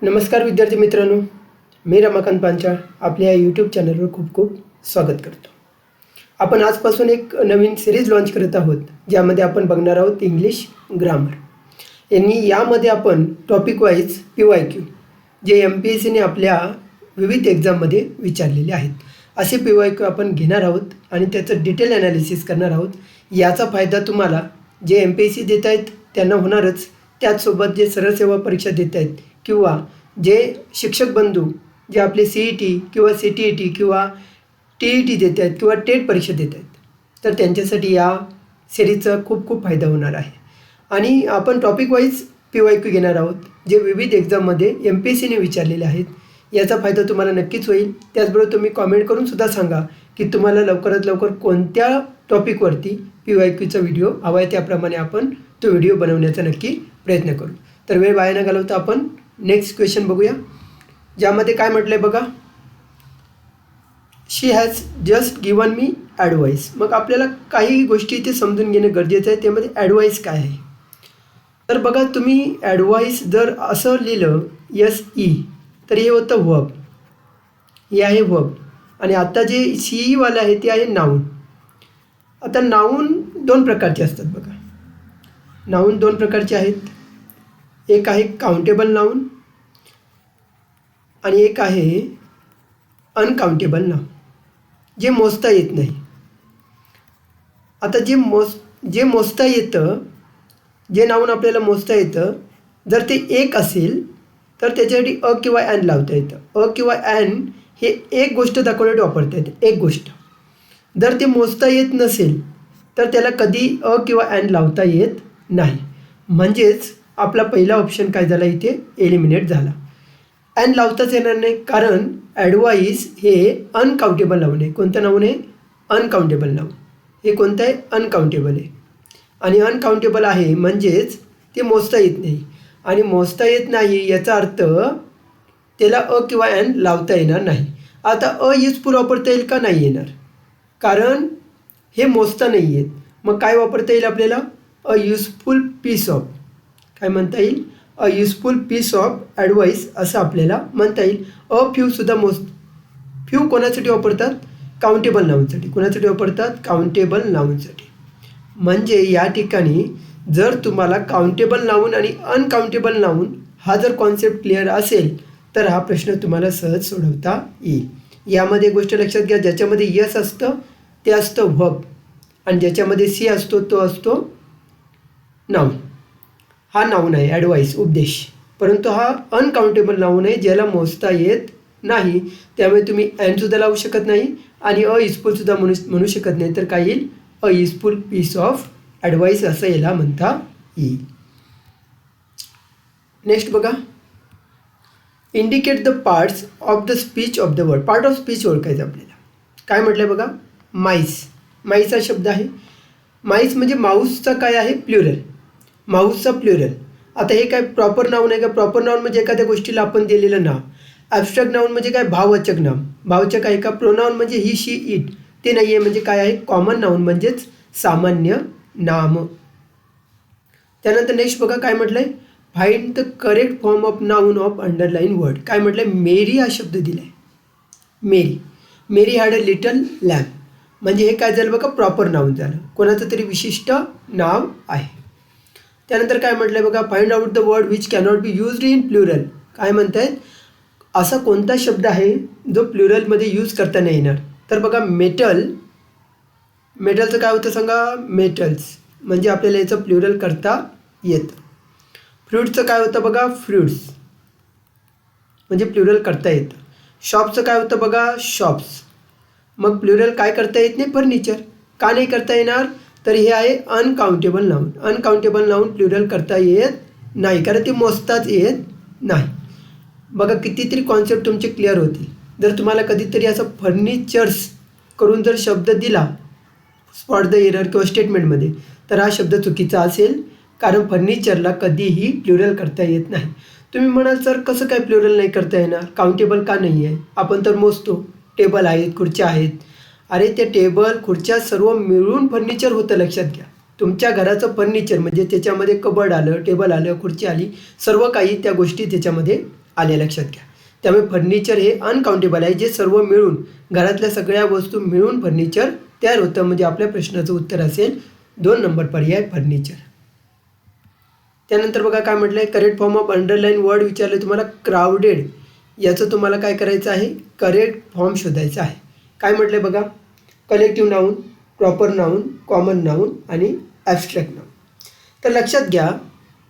नमस्कार विद्यार्थी मित्रांनो, मी रमाकांत पांचाळ आपल्या या यूट्यूब चॅनलवर खूप खूप स्वागत करतो. आपण आजपासून एक नवीन सिरीज लॉन्च करत आहोत, ज्यामध्ये आपण बघणार आहोत इंग्लिश ग्रामर. यामध्ये आपण टॉपिक वाईज PYQ जे MPSCने आपल्या विविध एक्झाममध्ये विचारलेले आहेत असे PYQ आपण घेणार आहोत आणि त्याचं डिटेल ॲनालिसिस करणार आहोत. याचा फायदा तुम्हाला जे MPSC देत आहेत त्यांना होणारच, त्याचसोबत जे सरळ सेवा परीक्षा देत आहेत किंवा जे शिक्षक बंधू जे आपले CET किंवा CTET किंवा TET देत आहेत किंवा टेट परीक्षा देत आहेत, तर त्यांच्यासाठी या सिरीजचा खूप खूप फायदा होणार आहे. आणि आपण टॉपिक वाईज PYQ घेणार आहोत जे विविध एक्झाममध्ये MPSCने विचारलेले आहेत. याचा फायदा तुम्हाला नक्कीच होईल. त्याचबरोबर तुम्ही कॉमेंट करून सुद्धा सांगा की तुम्हाला लवकरात लवकर कोणत्या टॉपिकवरती PYQचा व्हिडिओ हवा आहे, त्याप्रमाणे आपण तो व्हिडिओ बनवण्याचा नक्की प्रयत्न करू. तर वेळ वाया न घालवता आपण नेक्स्ट क्वेश्चन बघूया, ज्यामध्ये काय म्हटलं आहे बघा. She has just given me advice. मग आपल्याला काही गोष्टी इथे समजून घेणं गरजेचं आहे. त्यामध्ये ॲडवाईस काय आहे, तर बघा तुम्ही ॲडवाईस जर असं लिहिलं SE तर हे होतं व्हर्ब, हे आहे व्हर्ब. आणि आता जे CE वालं आहे ते आहे नाऊन. आता नाऊन दोन प्रकारचे असतात बघा. नाऊन दोन प्रकारचे आहेत. एक आहे काउंटेबल नाऊन आणि एक आहे अनकाउंटेबल नाऊन, जे मोजता येत नाही. आता जे मोजता येतं, जे नाऊन आपल्याला मोजता येतं, जर ते एक असेल तर त्याच्यासाठी अ किंवा ॲन लावता येतं. अ किंवा ॲन हे एक गोष्ट दाखवण्यासाठी वापरता येते, एक गोष्ट. जर ते मोजता येत नसेल तर त्याला कधी अ किंवा ॲन लावता येत नाही. म्हणजेच आपला पहिला ऑप्शन काय झाला, इथे एलिमिनेट झाला. ॲन लावताच येणार नाही, कारण ॲडवाईस हे अनकाउंटेबल नाऊन आहे. कोणतं नाऊन आहे? Uncountable noun. हे कोणतं आहे? अनकाउंटेबल आहे. आणि अनकाउंटेबल आहे म्हणजेच ते मोजता येत नाही. आणि मोजता येत नाही याचा अर्थ त्याला अ किंवा ॲन लावता येणार नाही. आता अ युजफुल वापरता येईल का? नाही येणार, कारण हे मोजता नाही येत. मग काय वापरता येईल आपल्याला? अ युजफुल पीस ऑफ. काय म्हणता येईल? अ युजफुल पीस ऑफ ॲडवाईस असं आपल्याला म्हणता येईल. फ्यूसुद्धा फ्यू कोणासाठी वापरतात? काउंटेबल नाऊनसाठी. कोणासाठी वापरतात? काउंटेबल नाऊनसाठी. म्हणजे या ठिकाणी जर तुम्हाला काउंटेबल नाऊन आणि अनकाउंटेबल नाऊन हा जर कॉन्सेप्ट क्लिअर असेल तर हा प्रश्न तुम्हाला सहज सोडवता येईल. यामध्ये गोष्ट लक्षात घ्या, ज्याच्यामध्ये यस असतं ते असतं व्हर्ब आणि ज्याच्यामध्ये सी असतो तो असतो नाऊन. हा नाऊन आहे ॲडवाईस, उपदेश. परंतु हा अनकाउंटेबल नाऊन आहे, ज्याला मोजता येत नाही. त्यामुळे तुम्ही ॲनसुद्धा लावू शकत नाही आणि अ युजफुलसुद्धा म्हणू शकत नाही. तर काय येईल? अ युजफुल पीस ऑफ ॲडवाईस असं याला म्हणता येईल. नेक्स्ट बघा, indicate the parts of the speech of the word. Part of speech ओळखायचं आपल्याला. काय म्हटलं आहे बघा, माईस. माईस हा शब्द आहे. माईस म्हणजे माऊसचा काय आहे? प्लुरल. माऊसचा प्लुरल. आता हे काय प्रॉपर नाऊन आहे का? प्रॉपर नाऊन म्हणजे एखाद्या गोष्टीला आपण दिलेलं नाव. ॲब्स्ट्रॅक्ट नाऊन म्हणजे काय? भाववाचक नाम. भाववाचक आहे का? प्रोनाऊन म्हणजे ही, शी, इट ते नाही आहे. म्हणजे काय आहे? कॉमन नाऊन म्हणजेच सामान्य नाम. त्यानंतर नेक्स्ट बघा काय म्हटलं आहे, find the correct form of noun of underline word. काय म्हटलं आहे? मेरी हा शब्द दिला आहे. मेरी. मेरी हॅड अ लिटल लॅम्प. म्हणजे हे काय झालं बघा? प्रॉपर नाऊन झालं, कोणाचं तरी विशिष्ट नाव आहे. त्यानंतर काय म्हटलं आहे बघा, find out the word which cannot be used in plural. काय म्हणत आहेत? असा कोणता शब्द आहे जो प्लुरलमध्ये यूज करता नाही येणार. तर बघा, मेटल. मेटलचं काय होतं सांगा? मेटल्स. म्हणजे आपल्याला याचं प्लुरल करता येतं. फ्रूटचं काय होतं बघा? फ्रूट्स. म्हणजे प्लुरल करता येतं. शॉपचं काय होतं बघा? शॉप्स. मग प्लुरल काय करता येत नाही? फर्निचर. का नाही करता येणार? तर हे आहे uncountable noun. Uncountable noun plural करता येत नाही, कारण ते मोजताच येत नाही. बघा, कितीतरी कॉन्सेप्ट तुमचे क्लिअर होतील जर तुम्हाला कधीतरी असं फर्निचर्स करून जर शब्द दिला स्पॉट द एरर किंवा स्टेटमेंटमध्ये, तर हा शब्द चुकीचा असेल, कारण फर्निचरला कधीही प्लुरल करता येत नाही. तुम्ही म्हणाल सर कसं काय प्लुरल नाही करता येणार? काउंटेबल का नाही आहे? आपण तर मोजतो. टेबल आहेत, खुर्च्या आहेत. अरे ते टेबल खुर्च्या सर्व मिळून फर्निचर होतं, लक्षात घ्या. तुमच्या घराचं फर्निचर म्हणजे त्याच्यामध्ये कबड आलं, टेबल आलं, खुर्ची आली, सर्व काही त्या गोष्टी त्याच्यामध्ये आले, लक्षात घ्या. त्यामुळे फर्निचर हे अनकाउंटेबल आहे, जे सर्व मिळून घरातल्या सगळ्या वस्तू मिळून फर्निचर तयार होतं. म्हणजे आपल्या प्रश्नाचं उत्तर असेल 2 नंबर पर्याय फर्निचर. त्यानंतर बघा काय म्हटलं आहे, correct form of underline word विचारले तुम्हाला क्राउडेड. याचं तुम्हाला काय करायचं आहे, करेक्ट फॉर्म शोधायचा आहे. काय म्हटलं आहे बघा, collective noun, proper noun, common noun आणि ॲब्स्ट्रॅक्ट नाऊन. तर लक्षात घ्या,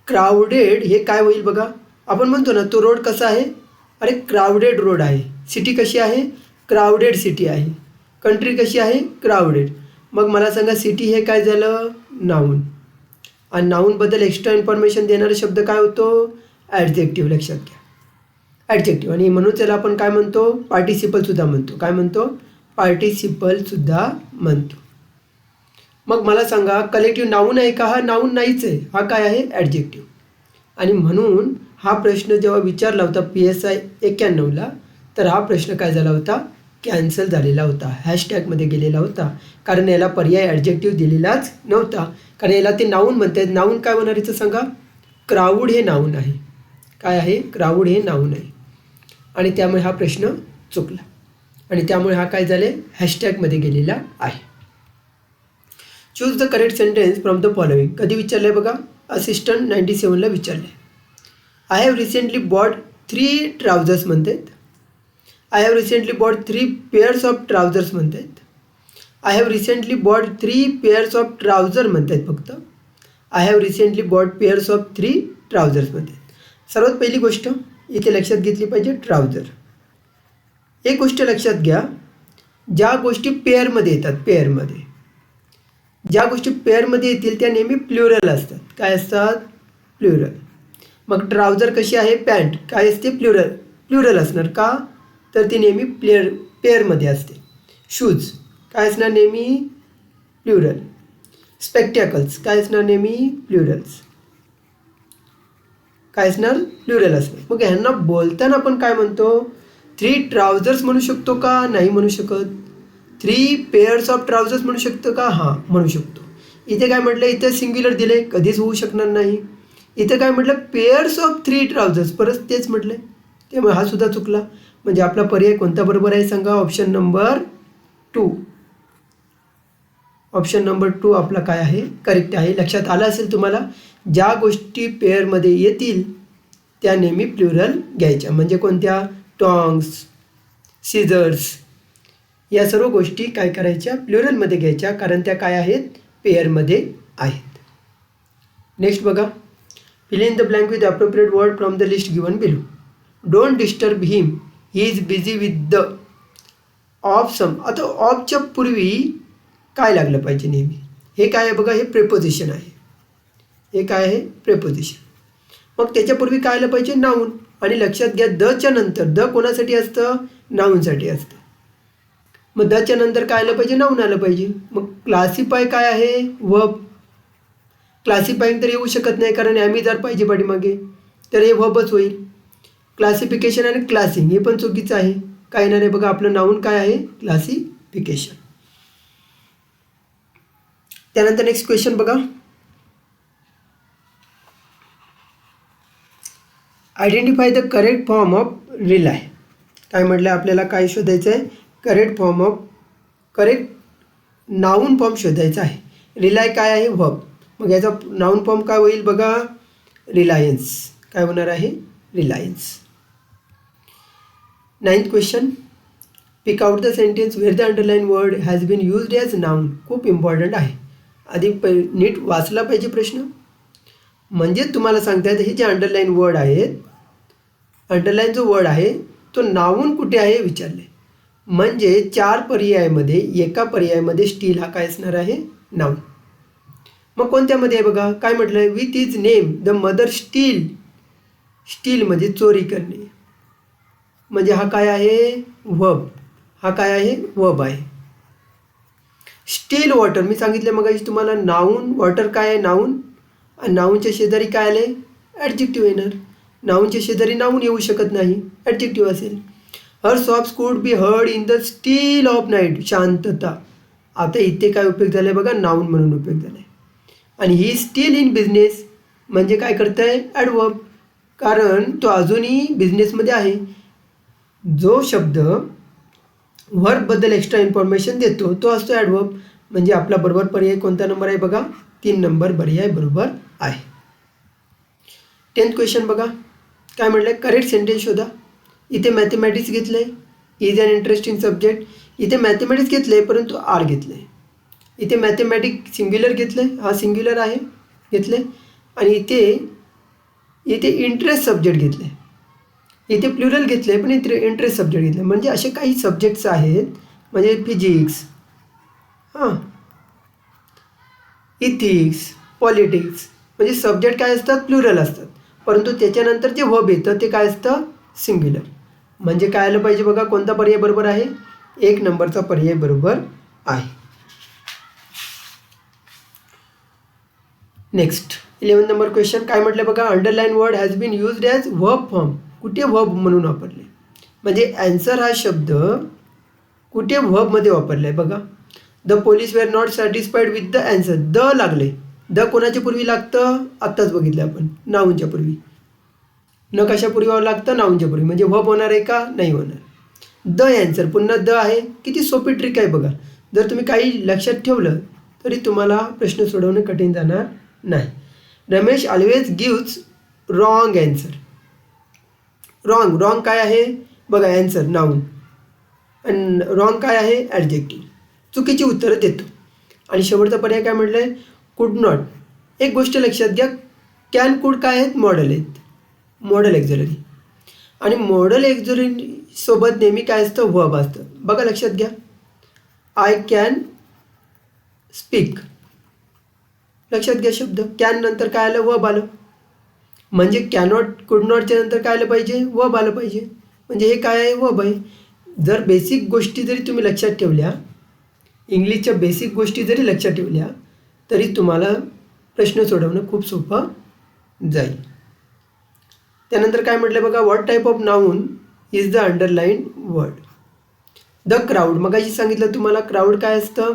क्राउडेड हे काय होईल बघा, आपण म्हणतो ना तो रोड कसा आहे, अरे क्राउडेड रोड आहे. सिटी कशी आहे, क्राउडेड सिटी आहे. कंट्री कशी आहे, क्राउडेड. मग मला सांगा सिटी हे काय झालं, नाऊन. आणि नाऊनबद्दल एक्स्ट्रा इन्फॉर्मेशन देणारा शब्द काय होतो, ॲडजेक्टिव्ह. लक्षात घ्या, ॲडजेक्टिव्ह. आणि म्हणून त्याला आपण काय म्हणतो, पार्टिसिपलसुद्धा म्हणतो. काय म्हणतो, पार्टिसिपलसुद्धा म्हणतो. मग मला सांगा कलेक्टिव्ह नाऊन आहे का, हा नाऊन नाहीच आहे, हा काय आहे, ॲडजेक्टिव्ह. आणि म्हणून हा प्रश्न जेव्हा विचारला होता PSI 91ला, तर हा प्रश्न काय झाला होता, कॅन्सल झालेला होता, हॅशटॅगमध्ये गेलेला होता. कारण याला पर्याय ॲडजेक्टिव्ह दिलेलाच नव्हता. कारण याला ते नाऊन म्हणतात. नाऊन काय होणार याचं सांगा, क्राऊड हे नाऊन आहे. काय आहे, क्राऊड हे नाऊन आहे. आणि त्यामुळे हा प्रश्न चुकला. आणि त्यामुळे हा काय झाले, हॅशटॅगमध्ये गेलेला आहे. Choose the correct sentence from the following. कधी विचारलं आहे बघा, असिस्टंट 97ला विचारलं आहे. I have recently bought 3 trousers म्हणतात. I have recently bought 3 pairs of trousers म्हणतात. I have recently bought 3 pairs of trouser म्हणतात फक्त. I have recently bought pairs of 3 trousers म्हणतात. सर्वात पहिली गोष्ट इथे लक्षात घेतली पाहिजे, ट्राउझर. एक गोष्ट लक्षात घ्या, ज्या गोष्टी पेअरमध्ये येतात, पेअरमध्ये ज्या गोष्टी पेअरमध्ये येतील त्या नेहमी प्लुरल असतात. काय असतात, प्लुरल. मग ट्राउझर कशी आहे, पॅन्ट काय असते, प्लुरल. प्लुरल असणार का, तर ती नेहमी पेअरमध्ये असते. शूज काय असणार, नेहमी प्लुरल. स्पेक्टॅकल्स काय असणार, नेहमी प्लुरल्स. काय असणार, प्लुरल असणार. मग ह्यांना बोलताना आपण काय म्हणतो, 3 ट्राउझर्स म्हणू शकतो का, नाही म्हणू शकत. 3 पेअर्स ऑफ ट्राउझर्स म्हणू शकतो का, हां म्हणू शकतो. इथे काय म्हटलं, इथे सिंग्युलर दिले, कधीच होऊ शकणार नाही. इथे काय म्हटलं, पेअर्स ऑफ 3 ट्राउझर्स, परत तेच म्हटलं. त्यामुळे हा सुद्धा चुकला. म्हणजे आपला पर्याय कोणता बरोबर आहे सांगा, ऑप्शन नंबर 2. ऑप्शन नंबर 2 आपला काय आहे, करेक्ट आहे. लक्षात आलं असेल तुम्हाला, ज्या गोष्टी पेअरमध्ये येतील त्या नेहमी प्लुरल घ्यायच्या. म्हणजे कोणत्या, टॉंग्स, सीझर्स, या सर्व गोष्टी काय करायच्या, प्लुरलमध्ये घ्यायच्या. कारण त्या काय आहेत, पेअरमध्ये आहेत. नेक्स्ट बघा, fill in the blank with appropriate word from the list given below. Don't disturb him, he is busy with the of sum. आता ऑफच्या पूर्वी काय लागलं पाहिजे नेहमी, हे काय आहे बघा, हे प्रेपोजिशन आहे. हे काय आहे, प्रेपोजिशन. मग त्याच्यापूर्वी काय आलं पाहिजे, नाऊन. आणि लक्षात घ्या, दच्या नंतर, द कोणासाठी असतं, नाऊनसाठी असतं. मग दच्या नंतर काय आलं पाहिजे, नाऊन आलं पाहिजे. मग क्लासिफाय काय आहे, वर्ब. क्लासिफाईंग तर येऊ शकत नाही, कारण ॲमी जर पाहिजे पाठीमागे, तर हे वर्बच होईल. क्लासिफिकेशन आणि क्लासिंग हे पण चुकीचं आहे. काय येणार आहे बघा, आपलं नाऊन काय आहे, क्लासिफिकेशन. त्यानंतर नेक्स्ट क्वेश्चन बघा, identify the correct form of rely. काय म्हटलं, आपल्याला काय शोधायचं आहे, correct form of, correct noun form शोधायचा आहे. रिलाय काय आहे, वर्ब. मग याचा नाऊन फॉर्म काय होईल बघा, रिलायन्स. काय होणार आहे, Reliance. 9th question, pick out the sentence where the underline word has been used as noun. खूप इम्पॉर्टंट आहे, आधी नीट वाचला पाहिजे प्रश्न. म्हणजे तुम्हाला सांगतायत हे जे अंडरलाईन वर्ड आहेत, अंडरलाईन जो वर्ड आहे तो नाऊन कुठे आहे विचारले. म्हणजे 4 पर्यायामध्ये एका पर्यायामध्ये स्टील हा काय असणार आहे, नाऊन. मग कोणत्यामध्ये आहे बघा, काय म्हटलं आहे, with is name the mother steel. Steel म्हणजे चोरी करणे. म्हणजे हा काय आहे, वर्ब. हा काय आहे, वर्ब आहे. स्टील वॉटर, मी सांगितलं मग तुम्हाला, नाऊन, वॉटर काय आहे, नाऊन. आणि नाऊनच्या शेजारी काय आले, ॲडजेक्टिव्ह येणार. नाऊनच्या शेजारी नाऊन येऊ शकत नाही, ॲडजेक्टिव्ह असेल. Her soft could be heard in the still of night. शांतता. आता इथे काय उपयोग झाला आहे बघा, नाऊन म्हणून उपयोग झाला आहे. आणि ही स्टील इन बिझनेस म्हणजे काय करत आहे, ॲडवर्ब. कारण तो अजूनही बिझनेसमध्ये आहे. जो शब्द वर्बबद्दल एक्स्ट्रा इन्फॉर्मेशन देतो तो असतो ॲडवर्ब. म्हणजे आपला बरोबर पर्याय कोणता नंबर आहे बघा, 3 नंबर पर्याय बरोबर आहे. 10th क्वेश्चन बघा, काय म्हटलं आहे, करेक्ट सेंटेन्स शोधा. इथे मॅथमॅटिक्स घेतलं आहे, इज अन इंटरेस्टिंग सब्जेक्ट. इथे मॅथमॅटिक्स घेतलं आहे परंतु आर घेतलं आहे. इथे मॅथमॅटिक्स सिंग्युलर घेतलं आहे, हा सिंग्युलर आहे घेतलं आहे. आणि इथे इंटरेस्ट सब्जेक्ट घेतलं आहे. इथे प्लुरल घेतलं आहे पण इथे इंटरेस्ट सब्जेक्ट घेतलं आहे. म्हणजे असे काही सब्जेक्ट्स आहेत, म्हणजे फिजिक्स, इथिक्स, पॉलिटिक्स, म्हणजे सब्जेक्ट काय असतात, प्लुरल असतात. परंतु त्याच्यानंतर जे वर्ब येतं ते काय असतं, सिंग्युलर. म्हणजे काय आलं पाहिजे बघा, कोणता पर्याय बरोबर आहे, 1 नंबरचा पर्याय बरोबर आहे. नेक्स्ट 11 नंबर क्वेश्चन, काय म्हटलं बघा, underline word has been used as verb form. कुठे वर्ब म्हणून वापरले, म्हणजे ॲन्सर हा शब्द कुठे वर्बमध्ये वापरला आहे बघा. The police were not satisfied with the answer. The लागले, द कोणाच्या पूर्वी लागतं, आत्ताच बघितलं आपण, नाऊनच्या पूर्वी. न कशापूर्वी लागतं, नाऊनच्या पूर्वी. म्हणजे वर्ब होणार आहे का, नाही होणार. द ॲन्सर, पुन्हा द आहे. किती सोपी ट्रिक आहे बघा. जर तुम्ही काही लक्षात ठेवलं तरी तुम्हाला प्रश्न सोडवणे कठीण जाणार नाही. Ramesh always gives wrong answer. Wrong काय आहे बघा, ॲन्सर नाऊन. आणि रॉंग काय आहे, ॲडजेक्टिव्ह. चुकीची उत्तरं देतो. आणि शेवटचा पर्याय काय म्हटलं आहे, कुड नॉट. एक गोष्ट लक्षात घ्या, कॅन कुड काय आहेत, मॉडल आहेत, मॉडल एक्झिलरी. आणि मॉडल एक्झिलरी सोबत नेहमी काय असतं, वर्ब असतं बघा, लक्षात घ्या. आय कॅन स्पीक, लक्षात घ्या शब्द. कॅन नंतर काय आलं, वर्ब आलं. म्हणजे कॅनॉट, कुड नॉटच्या नंतर काय आलं पाहिजे, वर्ब आलं पाहिजे. म्हणजे हे काय आहे, वर्ब आहे. जर बेसिक गोष्टी जरी तुम्ही लक्षात ठेवल्या, इंग्लिशच्या बेसिक गोष्टी जरी लक्षात ठेवल्या तरी तुम्हाला प्रश्न सोडवणं खूप सोपं जाईल. त्यानंतर काय म्हटलं बघा, what type of noun is the underline word. The crowd, मगाशी सांगितलं तुम्हाला, क्राऊड काय असतं,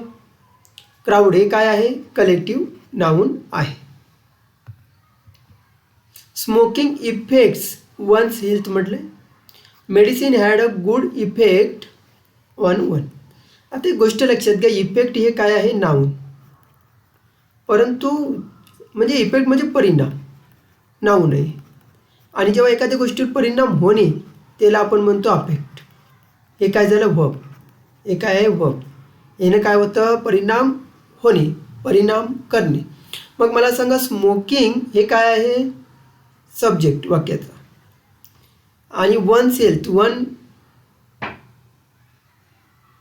क्राऊड हे काय आहे, कलेक्टिव्ह नाऊन आहे. स्मोकिंग इफेक्ट्स वन्स हेल्थ म्हटले. Medicine had a good effect on one. आता एक गोष्ट लक्षात घ्या, इफेक्ट हे काय आहे, नाऊन. परंतु म्हणजे इफेक्ट म्हणजे परिणाम, नाऊन आहे. आणि जेव्हा एखाद्या गोष्टीवर परिणाम होणे त्याला आपण म्हणतो अफेक्ट. हे काय झालं, वर्ब. हे काय आहे, वर्ब. यानं काय होतं, परिणाम होणे, परिणाम करणे. मग मला सांगा, स्मोकिंग हे काय आहे, सब्जेक्ट वाक्याचा. आणि वन्स हेल्थ,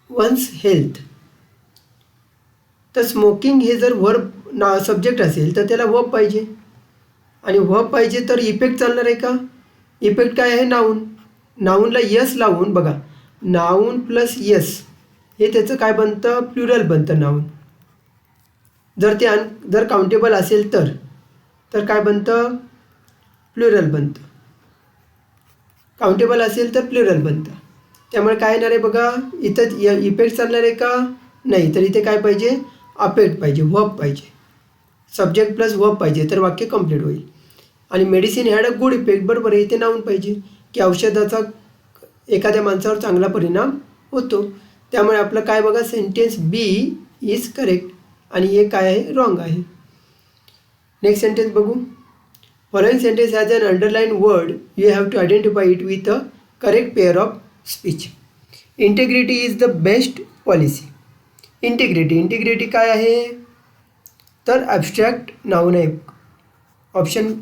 वन्स हेल्थ, तर स्मोकिंग हे जर वर्ब सब्जेक्ट असेल तर त्याला वर्ब पाहिजे. आणि वर्ब पाहिजे तर इफेक्ट चालणार आहे का, इफेक्ट काय आहे, नाऊन. नाऊनला यस लावून बघा, नाऊन प्लस यस हे त्याचं काय बनतं, प्लुरल बनतं नाऊन. जर ते जर काउंटेबल असेल तर काय बनतं, प्लुरल बनतं. काउंटेबल असेल तर प्लुरल बनतं. त्यामुळे काय येणार आहे बघा, इथं इफेक्ट चालणार आहे का, नाही. तर इथे काय पाहिजे, अफेक्ट पाहिजे, वर्ब पाहिजे. सब्जेक्ट प्लस वर्ब पाहिजे तर वाक्य कंप्लीट होईल. आणि medicine had a good effect, बरोबर आहे, इथे नाऊन पाहिजे की औषधाचा एखाद्या माणसावर चांगला परिणाम होतो. त्यामुळे आपलं काय बघा, सेंटेन्स बी इज करेक्ट आणि हे काय आहे, रॉंग आहे. नेक्स्ट सेंटेन्स बघू. Following sentence has an underline word, you have to identify it with a correct pair of speech. Integrity is the best policy. Integrity काय आहे, तर ॲब्स्ट्रॅक्ट नाऊन आहे. Option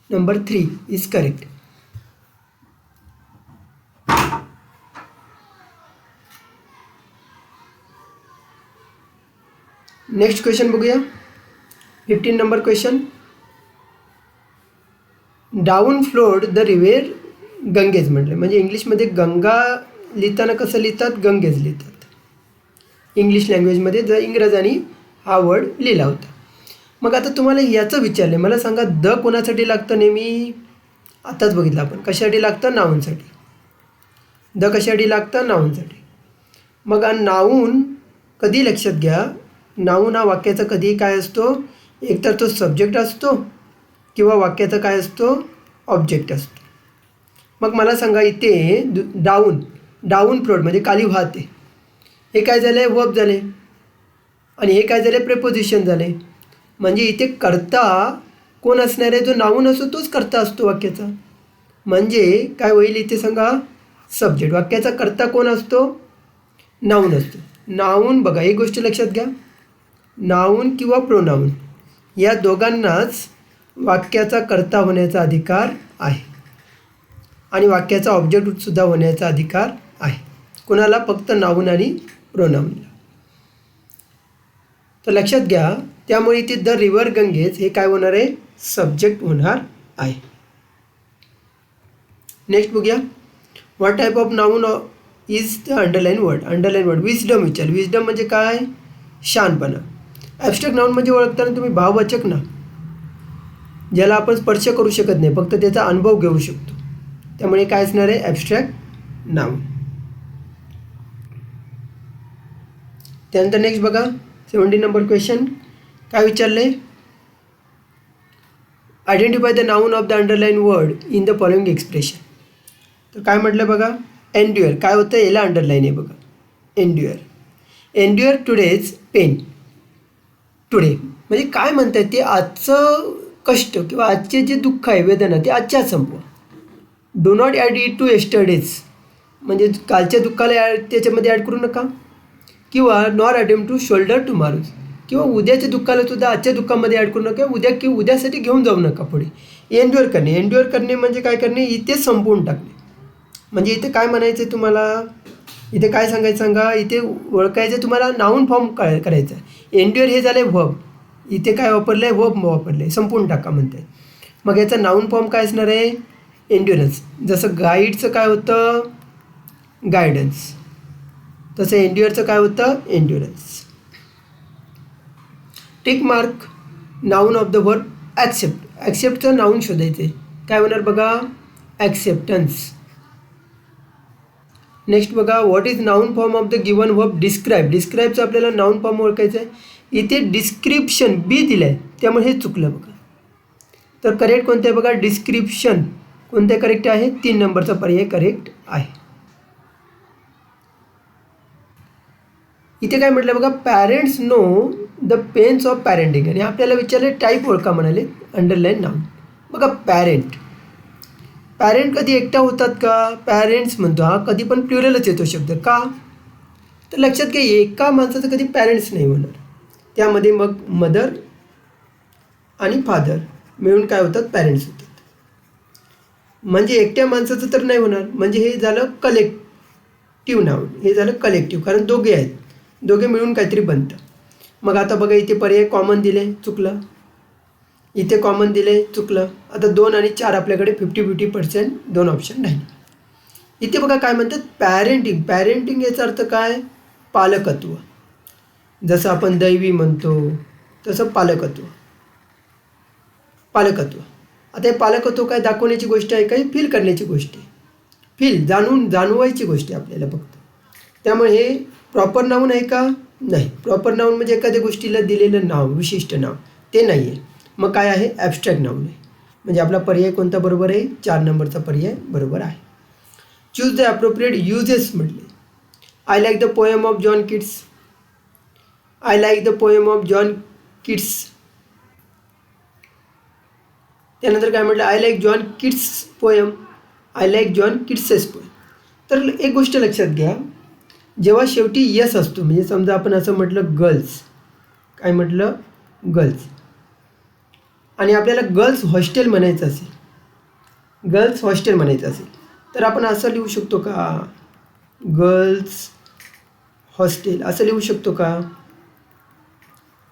number 3 is correct. Next question बघूया, 15 number question. Down flowed the river Ganges म्हटलं. म्हणजे इंग्लिशमध्ये गंगा लिहिताना कसं लिहितात, गंगेज लिहितात इंग्लिश लँग्वेजमध्ये. जर इंग्रजांनी हा वर्ड लिहिला होता. मग आता तुम्हाला याचं विचारलं, मला सांगा, द कोणासाठी लागतं नेहमी, आताच बघितलं आपण, कशासाठी लागतं, नाऊनसाठी. द कशासाठी लागतं, नाऊनसाठी. मग नाऊन कधी लक्षात घ्या, नाऊन हा वाक्याचा कधी काय असतो, एकतर तो सब्जेक्ट असतो किंवा वाक्याचा काय असतो, ऑब्जेक्ट असतो. मग मला सांगा इथे डाऊन फ्लोट म्हणजे खाली वाहते, हे काय झालं आहे? वर्ब झाले. आणि हे काय झाले? प्रेपोजिशन झाले. म्हणजे इथे कर्ता कोण असणार आहे? जो नाऊन असतो तोच कर्ता असतो वाक्याचा. म्हणजे काय होईल इथे सांगा? सब्जेक्ट. वाक्याचा कर्ता कोण असतो? नाऊन असतो. नाऊन बघा, एक गोष्ट लक्षात घ्या, नाऊन किंवा प्रोनाऊन या दोघांनाच वाक्याचा कर्ता होण्याचा अधिकार आहे आणि वाक्याचा ऑब्जेक्टसुद्धा होण्याचा अधिकार आहे. कोणाला? फक्त नाऊन आणि प्रोनाऊनला. तर लक्षात घ्या, त्यामुळे इथे द रिव्हर गंगेज हे काय होणार आहे? सब्जेक्ट होणार आहे. नेक्स्ट बघूया. What type of noun is the underline word? Underline word wisdom विचार. विजडम म्हणजे काय? शहाणपणा. ॲब्स्ट्रॅक्ट नाऊन म्हणजे ओळखताना तुम्ही भाववाचक ना, ज्याला आपण स्पर्श करू शकत नाही, फक्त त्याचा अनुभव घेऊ शकतो, त्यामुळे काय असणार आहे? Abstract noun. त्यानंतर नेक्स्ट बघा, 70 नंबर क्वेश्चन काय विचारलं आहे? Identify the noun of the underline word in the following expression. तर काय म्हटलं बघा? एन्ड्युअर. काय होतं? याला अंडरलाईन आहे बघा, एन्ड्युअर. एन्ड्युअर टुडेज पेन. टुडे म्हणजे काय म्हणतात ते? आजचं कष्ट किंवा आजचे जे दुःख आहे, वेदना, ते आजच्याच संपवा. Do not add it to yesterday's म्हणजे कालच्या दुःखाला त्याच्यामध्ये ॲड करू नका. किंवा nor attempt to shoulder tomorrow's किंवा उद्याच्या दुःखाला सुद्धा आजच्या दुःखामध्ये ॲड करू नका. उद्यासाठी घेऊन जाऊ नका पुढे. एन्ड्युअर करणे. एन्ड्युअर करणे म्हणजे काय करणे? इथे संपवून टाकणे. म्हणजे इथे काय म्हणायचं आहे तुम्हाला? इथे काय सांगायचं सांगा? इथे ओळखायचं तुम्हाला नाऊन फॉर्म करायचा. एन्ड्युअर हे झालं आहे व्हर्ब. इथे काय वापरलं आहे? व्हर्ब वापरलं आहे. संपवून टाका म्हणते. मग याचा नाऊन फॉर्म काय असणार आहे? एन्ड्युरन्स. जसं गाईडचं काय होतं? गायडन्स. तसं एन्ड्युअरचं काय होतं? Endurance. Tick mark noun of the verb accept. ॲक्सेप्टचं नाऊन शोधायचं आहे. काय होणार बघा? ॲक्सेप्टन्स. नेक्स्ट बघा, what is noun form of the given verb describe. डिस्क्राईबचं आपल्याला नाऊन फॉर्म ओळखायचं आहे. इथे डिस्क्रिप्शन बी दिलं आहे, त्यामुळे हे चुकलं बघा. तर करेक्ट कोणतं आहे बघा? डिस्क्रिप्शन. कोणतं करेक्ट आहे? 3 नंबरचा पर्याय करेक्ट आहे. इथे काय म्हटलं बघा? Parents know the pains of parenting. आणि आपल्याला विचारले टाईप ओळखा म्हणाले, अंडरलाईन नाऊन. बघा पॅरेंट. पॅरेंट कधी एकटा होतात का? पॅरेंट्स म्हणतो हा कधी पण प्लुरलच येतो शब्द. का? तर लक्षात घ्या, एका माणसाचं कधी पॅरेंट्स नाही होणार. त्यामध्ये मग मदर आणि फादर मिळून काय होतात? पॅरेंट्स होतात. म्हणजे एकट्या माणसाचं तर नाही होणार. म्हणजे हे झालं कलेक्टिव्ह नाऊन. हे झालं कलेक्टिव्ह, कारण दोघे आहेत, दोघे मिळून काहीतरी बनतं. मग आता बघा, इथे पर्याय कॉमन दिले, चुकलं. इथे कॉमन दिले, चुकलं. आता 2 आणि 4 आपल्याकडे 50-50% 2 ऑप्शन राहिले. इथे बघा काय म्हणतात? पॅरेंटिंग. पॅरेंटिंग याचा अर्थ काय? पालकत्व. जसं आपण दैवी म्हणतो तसं पालकत्व. पालकत्व. आता हे पालकत्व काय दाखवण्याची गोष्ट आहे? काही फील करण्याची गोष्ट आहे. फील जाणवायची गोष्ट आहे आपल्याला फक्त. त्यामुळे हे प्रॉपर नाऊन आहे का? नाही. प्रॉपर नाऊन म्हणजे एखाद्या गोष्टीला दिलेलं नाव, विशिष्ट नाव, ते नाही आहे. मग काय आहे? ॲब्स्ट्रॅक्ट नाऊन आहे. म्हणजे आपला पर्याय कोणता बरोबर आहे? 4 नंबरचा पर्याय बरोबर आहे. चूज द ॲप्रोप्रिएट युजेस म्हटले. I like the poem of John Keats. I like the poem of John Keats. त्यानंतर काय म्हटलं? I like John Keats poem. I like John Keats's poem. तर एक गोष्ट लक्षात घ्या, जेव्हा शेवटी यस असतो, म्हणजे समजा आपण असं म्हटलं गर्ल्स, काय म्हटलं? गर्ल्स, आणि आपल्याला गर्ल्स हॉस्टेल म्हणायचं असेल, गर्ल्स हॉस्टेल म्हणायचं असेल, तर आपण असं लिहू शकतो का? गर्ल्स हॉस्टेल असं लिहू शकतो का?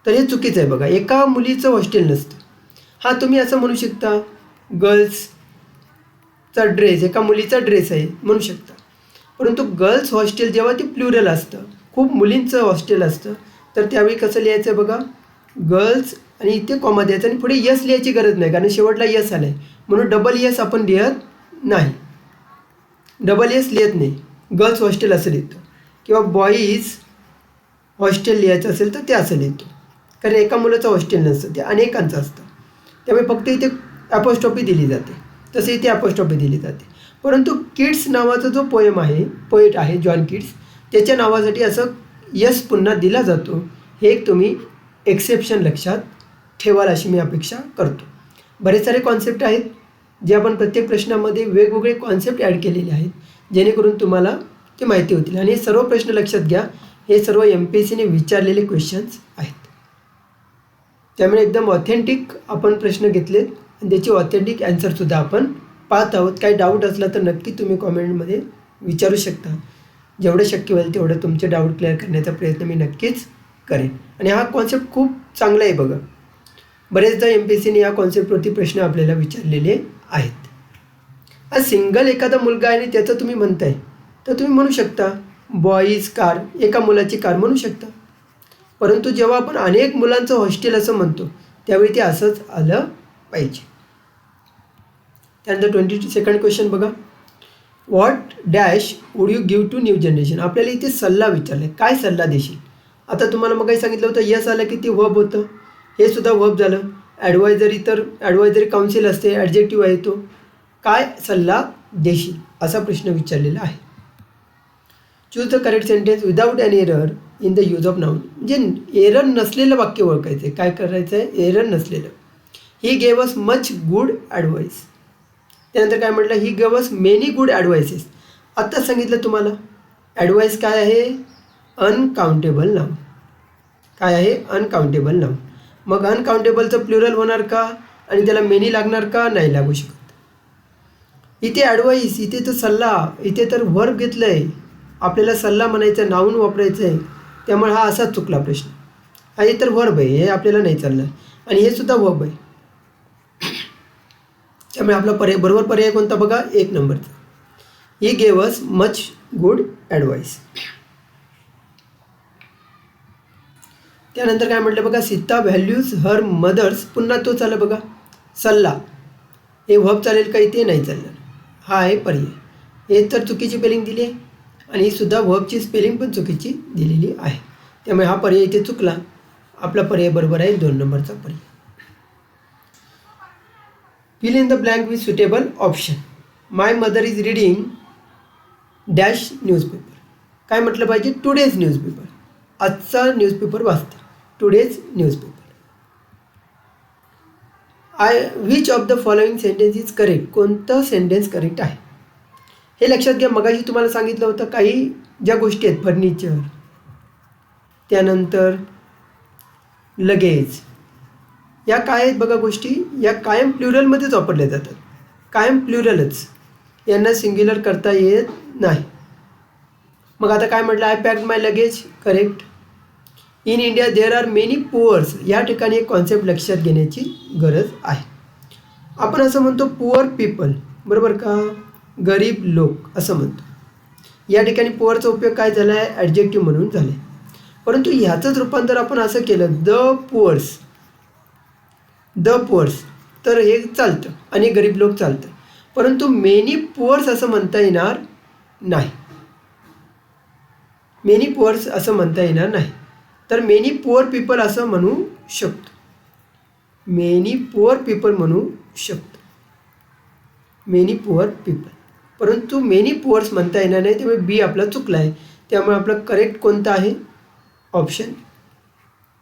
तर हे चुकीचं आहे बघा. एका मुलीचं हॉस्टेल नसतं. हां, तुम्ही असं म्हणू शकता, गर्ल्सचा ड्रेस, एका मुलीचा ड्रेस आहे म्हणू शकता. परंतु गर्ल्स हॉस्टेल जेव्हा ते प्लुरल असतं, खूप मुलींचं हॉस्टेल असतं, तर त्यावेळी कसं लिहायचं आहे बघा? गर्ल्स आणि इथे कॉमा द्यायचं आणि पुढे यस लिहायची गरज नाही, कारण शेवटला यस आलं आहे म्हणून डबल यस आपण लिहत नाही. डबल यस लिहत नाही, गर्ल्स हॉस्टेल असं लिहितो. किंवा बॉईज हॉस्टेल लिहायचं असेल तर ते असं लिहितो, कारण एका मुलाचं हॉस्टेल नसतं, ते अनेकांचं असतं. त्यामुळे फक्त इथे ॲपोस्ट्रॉफी दिली जाते. तसे इथे अपोस्ट्रॉफी दिली जाते. परंतु किड्स नावाचा जो पोएट आहे जॉन किड्स, त्याच्या नावासाठी असं यस पुन्हा दिला जातो. हे एक तुम्ही एक्सेप्शन लक्षात ठेवाल अशी मी अपेक्षा करतो. बरेच सारे कॉन्सेप्ट आहेत जे आपण प्रत्येक प्रश्नामध्ये वेगवेगळे कॉन्सेप्ट ॲड केलेले आहेत, जेणेकरून तुम्हाला ते माहिती होतील. आणि हे सर्व प्रश्न लक्षात घ्या, हे सर्व MPSCने विचारलेले क्वेश्चन्स आहेत. त्यामुळे एकदम ऑथेंटिक आपण प्रश्न घेतलेत आणि त्याची ऑथेंटिक ॲन्सरसुद्धा आपण पाहत आहोत. काही डाऊट असला तर नक्की तुम्ही कॉमेंटमध्ये विचारू शकता. जेवढं शक्य होईल तेवढं तुमचे डाऊट क्लिअर करण्याचा प्रयत्न मी नक्कीच करेन. आणि हा कॉन्सेप्ट खूप चांगला आहे बघा. बरेचदा MPSCने या कॉन्सेप्टवरती प्रश्न आपल्याला विचारलेले आहेत. आज सिंगल एखादा मुलगा आहे आणि त्याचं तुम्ही म्हणताय तर तुम्ही म्हणू शकता बॉईज कार, एका मुलाची कार म्हणू शकता. परंतु जेव्हा आपण अनेक मुलांचं हॉस्टेल असं म्हणतो त्यावेळी ते असंच आलं पाहिजे. त्यानंतर 22nd क्वेश्चन बघा. What dash would you give to new generation. आपल्याला इथे सल्ला विचारला आहे, काय सल्ला देशील. आता तुम्हाला मग काही सांगितलं होतं यस आलं की ते वर्ब होतं, हे सुद्धा वर्ब झालं. ॲडवायझरी तर ॲडवायझरी काउन्सिल असते, ॲडजेक्टिव्ह आहे तो. काय सल्ला देशील असा प्रश्न विचारलेला आहे. Choose the correct sentence without an error in the use of noun. म्हणजे एरर नसलेलं वाक्य ओळखायचं आहे. काय करायचं आहे, एरर नसलेलं. He gave us much good advice. त्यानंतर काय म्हटलं, he gave us many good advices. आत्ताच सांगितलं तुम्हाला ॲडवाईस काय आहे, अनकाउंटेबल नाऊन. काय आहे, अनकाउंटेबल नाऊन. मग अनकाउंटेबलचं प्लुरल होणार का आणि त्याला मेनी लागणार का, नाही लागू शकत. इथे ॲडवाईस, इथे तर सल्ला, इथे तर वर्ब घेतलं आहे. आपल्याला सल्ला म्हणायचं, नाऊन वापरायचं आहे. त्यामुळे हा असाच चुकला प्रश्न. हा हे तर वर्ब आहे, हे आपल्याला नाही चाललं. आणि हे सुद्धा वर्ब आहे. त्यामुळे आपला पर्याय बरोबर पर्याय कोणता बघा, 1 नंबरचा. ही gave us much good advice. त्यानंतर काय म्हटलं बघा, सीता व्हॅल्यूज हर मदर्स. पुन्हा तोच आलं बघा सल्ला. हे वर्ब चालेल का, इथे नाही चालणार. हा आहे पर्याय. हे तर चुकीची स्पेलिंग दिली आहे आणि ही सुद्धा वर्बची स्पेलिंग पण चुकीची दिलेली आहे. त्यामुळे हा पर्याय इथे चुकला. आपला पर्याय बरोबर आहे 2 नंबरचा पर्याय. Fill in the blank with suitable option. My mother is reading dash newspaper. काय म्हटलं पाहिजे, टुडेज न्यूजपेपर. आजचा न्यूजपेपर वाचते, today's newspaper. Which of the following sentence is correct. कोणतं सेंटेन्स करेक्ट आहे हे लक्षात घ्या. मगाशी तुम्हाला सांगितलं होतं काही ज्या गोष्टी आहेत, फर्निचर, त्यानंतर लगेज, या काय आहेत बघा गोष्टी, या कायम प्लुरलमध्येच वापरल्या जातात. कायम प्लुरलच, यांना सिंग्युलर करता येत नाही. मग आता काय म्हटलं, I packed my luggage, correct. In India there are many poors. या ठिकाणी एक कॉन्सेप्ट लक्षात घेण्याची गरज आहे. आपण असं म्हणतो पुअर पीपल, बरोबर का, गरीब लोक असं म्हणतो. या ठिकाणी पुअरचा उपयोग काय झाला आहे, ॲडजेक्टिव्ह म्हणून झाले. परंतु ह्याचंच रूपांतर आपण असं केलं, द पुअर्स. द पुअर्स तर हे चालतं आणि गरीब लोक चालतं. परंतु मेनी पुअर्स असं म्हणता येणार नाही. मेनी पुअर्स असं म्हणता येणार नाही. तर मेनी पुअर पीपल असं म्हणू शकतो. मेनी पुअर पीपल म्हणू शकतो. Many poor people. परंतु मेनी पुअर्स म्हणता येणार नाही. त्यामुळे बी आपला चुकला आहे. त्यामुळे आपलं करेक्ट कोणतं आहे, option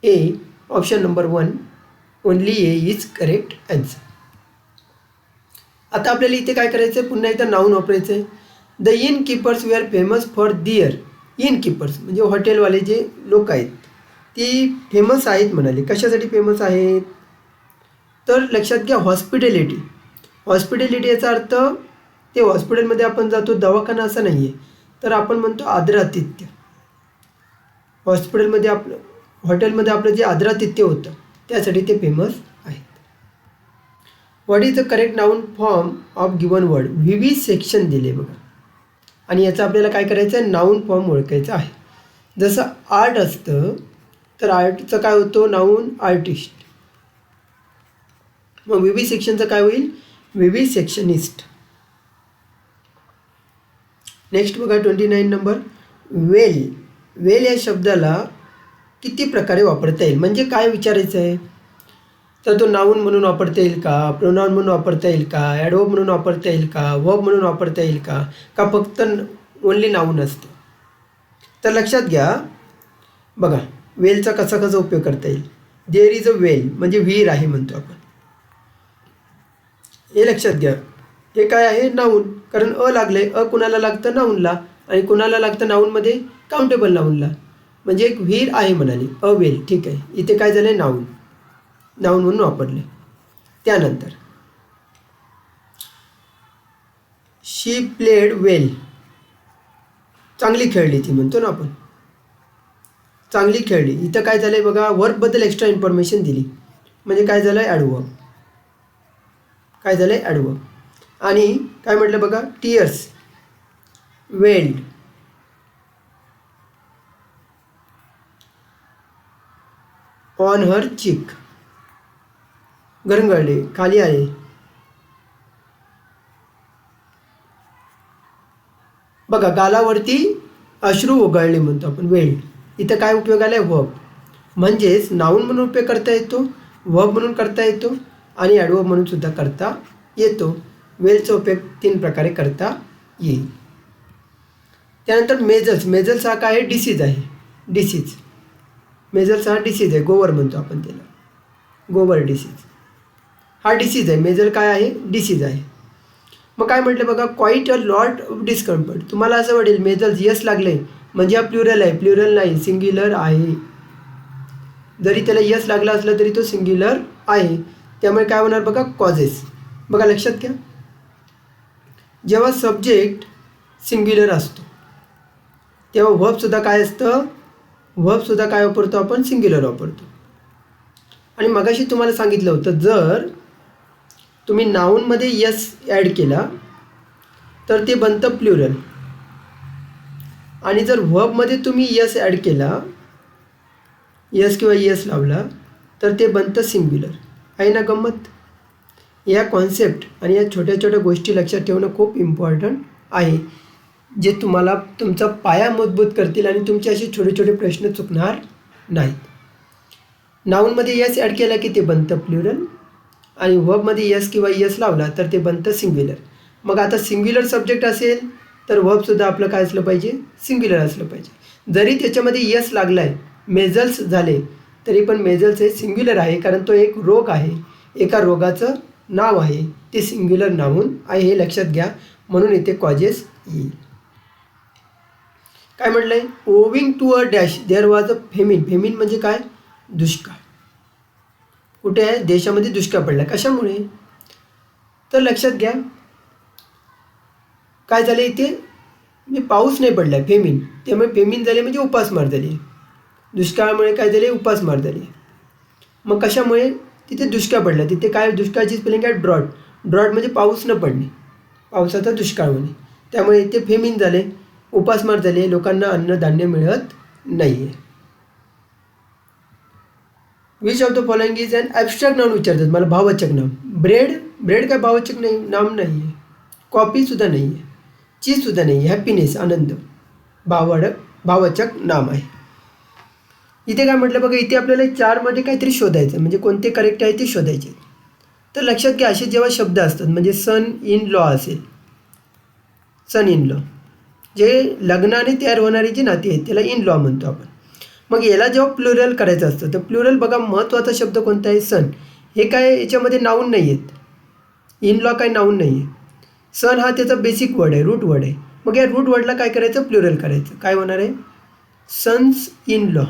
A. Option number 1 only A is correct answer. आता आपल्याला इथे काय करायचं आहे, पुन्हा एकदा नाऊन वापरायचं आहे. The inn keepers we are famous for their. Inn keepers म्हणजे हॉटेलवाले जे लोक आहेत ती फेमस आहेत म्हणाले. कशासाठी फेमस आहेत, तर लक्षात घ्या हॉस्पिटॅलिटी. हॉस्पिटॅलिटी याचा अर्थ ते हॉस्पिटलमध्ये आपण जातो, दवाखाना असं नाही आहे, तर आपण म्हणतो आदरातिथ्य. हॉस्पिटलमध्ये आपलं, हॉटेलमध्ये आपलं जे आदरातिथ्य होतं त्यासाठी ते फेमस आहेत. What is the correct noun form of given word. Vivisection दिले बघा आणि याचं आपल्याला काय करायचं आहे, नाऊन फॉर्म ओळखायचा आहे. जसं आर्ट असतं तर आर्टचं काय होतं, नाऊन आर्टिस्ट. मग विविसेक्शनचं काय होईल, विविसेक्शनिस्ट. नेक्स्ट बघा 29 नंबर. वेल. वेल या शब्दाला किती प्रकारे वापरता येईल, म्हणजे काय विचारायचं आहे. तर तो नाऊन म्हणून वापरता येईल का, प्रोनाऊन म्हणून वापरता येईल का, ॲडवर्ब म्हणून वापरता येईल का, वर्ब म्हणून वापरता येईल का, का फक्त ओनली नाऊन असतं. तर लक्षात घ्या बघा वेलचा कसा कसा उपयोग करता येईल. देअर इज अ वेल म्हणजे विहीर आहे म्हणतो आपण, हे लक्षात घ्या. हे काय आहे, नाऊन, कारण अ लागले, अ कुणाला लागतं, नाऊनला, आणि कुणाला लागतं नाऊनमध्ये, काउंटेबल नाऊनला. म्हणजे एक विहीर आहे म्हणाली, अ वेल, ठीक आहे. इथे काय झालं, नाऊन, नाऊन म्हणून वापरले. त्यानंतर शी प्लेड वेल, चांगली खेळली ती म्हणतो ना आपण, चांगली खेळली. इथं काय झालं आहे बघा, वर्कबद्दल एक्स्ट्रा इन्फॉर्मेशन दिली, म्हणजे काय झालं आहे, ॲडवर्ब, काय झालं आहे, ॲडवर्ब. आणि काय म्हटलं बघा, टीयर्स वेल्ड, ऑन हर चिक, गरंगळले, खाली आले. बघा गालावरती अश्रू ओघळले म्हणतो आपण, वेल्ड. इथं काय उपयोग आला आहे, वर्ब, म्हणजेच नाऊन म्हणून उपयोग करता येतो, वर्ब म्हणून करता येतो, आणि ॲडवर्ब म्हणून सुद्धा करता येतो. वेलचा उपयोग 3 प्रकारे करता येईल. त्यानंतर मेजल्स, मेजल्स हा काय आहे, डिसीज आहे, डिसीज. मेजल्स हा डिसीज आहे, गोवर म्हणतो आपण त्याला, गोवर डिसीज हा डिसीज आहे. मेजल काय आहे, डिसीज आहे. मग काय म्हटलं बघा, quiet a lot of discomfort. तुम्हाला असं वाटेल मेजल्स यस लागले म्हणजे हा प्लुरल आहे, प्लुरल नाही, सिंग्युलर आहे. जरी त्याला यस लागला असलं तरी तो सिंग्युलर आहे. त्यामुळे काय होणार बघा, कॉजेस. बघा लक्षात घ्या, जेव्हा सब्जेक्ट सिंग्युलर असतो तेव्हा व्हर्बसुद्धा काय असतं, व्हर्बसुद्धा काय वापरतो आपण, सिंग्युलर वापरतो. आणि मगाशी तुम्हाला सांगितलं होतं, जर तुम्ही नाऊनमध्ये यस ॲड केला तर ते बनतं प्लुरल, आणि जर व्हर्बमध्ये तुम्ही यस ॲड केला, यस किंवा यस लावला, तर ते बनतं सिंग्युलर. आहे ना गंमत. या कॉन्सेप्ट आणि या छोट्या छोट्या गोष्टी लक्षात ठेवणं खूप इम्पॉर्टंट आहे, जे तुम्हाला तुमचा पाया मजबूत करतील आणि तुमचे असे छोटे छोटे प्रश्न चुकणार नाहीत. नाऊनमध्ये यस ॲड केला की ते बनतं प्लुरल, आणि व्हर्बमध्ये यस किंवा यस लावला तर ते बनतं सिंग्युलर. मग आता सिंग्युलर सब्जेक्ट असेल तर व्हर्बसुद्धा आपलं काय असलं पाहिजे, सिंग्युलर असलं पाहिजे. जरी त्याच्यामध्ये यस लागला आहे, मेजल्स झाले, तरी पण मेजल्स हे सिंग्युलर आहे, कारण तो एक रोग आहे, एका रोगाचं नाव आहे, ते सिंग्युलर नाऊन आहे, हे लक्षात घ्या. म्हणून इथे कॉजेस येईल. काय म्हटलं आहे, owing to a dash there was a famine. Famine म्हणजे काय, दुष्काळ. कुठे आहे, देशामध्ये दुष्काळ पडला, कशामुळे, तर लक्षात घ्या काय झालं इथे, मी पाऊस नाही पडला आहे, फेमिन. त्यामुळे फेमिन झाले म्हणजे उपासमार झाली. दुष्काळामुळे काय झाले, उपासमार झाली. मग कशामुळे, तिथे दुष्काळ पडला, तिथे काय, दुष्काळाची स्पेलिंग आहे ड्रॉट. ड्रॉट म्हणजे पाऊस न पडणे, पावसाचा दुष्काळ होणे. त्यामुळे इथे फेमिन झाले, उपासमार झाले, लोकांना अन्नधान्य मिळत नाही आहे. Which of the following is an abstract noun विचारतात मला, भाववाचक नाम. ब्रेड, ब्रेड काय भाववाचक नाही, नाम नाही आहे. कॉफीसुद्धा नाही आहे, चीजसुद्धा नाही आहे. हॅपीनेस, आनंद, भाववाचक नाम आहे. इथे काय म्हटलं बघा, इथे आपल्याला 4मध्ये काहीतरी शोधायचं, म्हणजे कोणते करेक्ट आहे ते शोधायचे. तर लक्षात घ्या, असे जेव्हा शब्द असतात, म्हणजे सन इन लॉ असेल, सन इन लॉ, जे लग्नाने तयार होणारी जी नाती आहेत त्याला इन लॉ म्हणतो आपण. मग याला जेव्हा प्लुरल करायचं असतं तर प्लुरल बघा महत्त्वाचा शब्द कोणता आहे, सन. हे काय याच्यामध्ये नाऊन नाही आहेत, इन लॉ काय नाऊन नाही आहे. सन हा त्याचा बेसिक वर्ड आहे, रूट वर्ड आहे. मग या रूट वर्डला काय करायचं, प्लुरल करायचं. काय होणार आहे, सन्स इन लॉ.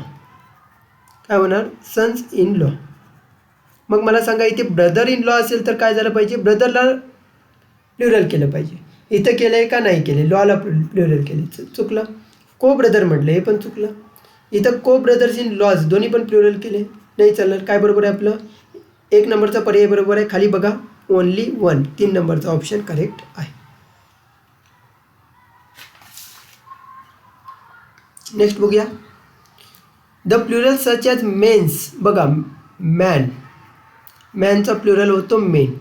काय होणार, सन्स इन लॉ. मग मला सांगा, इथे ब्रदर इन लॉ असेल तर काय झालं पाहिजे, ब्रदरला प्लुरल केलं पाहिजे. इथं केलं आहे का नाही केले, लॉला प्लुरल केले, चुकलं. को ब्रदर म्हटलं, हे पण चुकलं. इथं को ब्रदर्स इन लॉज दोन्ही पण प्लुरल केले, नाही चालणार. काय बरोबर आहे आपलं, 1 नंबरचा पर्याय बरोबर आहे. खाली बघा, ओनली 1, 3 नंबरचा ऑप्शन करेक्ट आहे. नेक्स्ट बघूया, the plural such as mens. बघा मॅन, मॅनचा प्लुरल होतो मेन,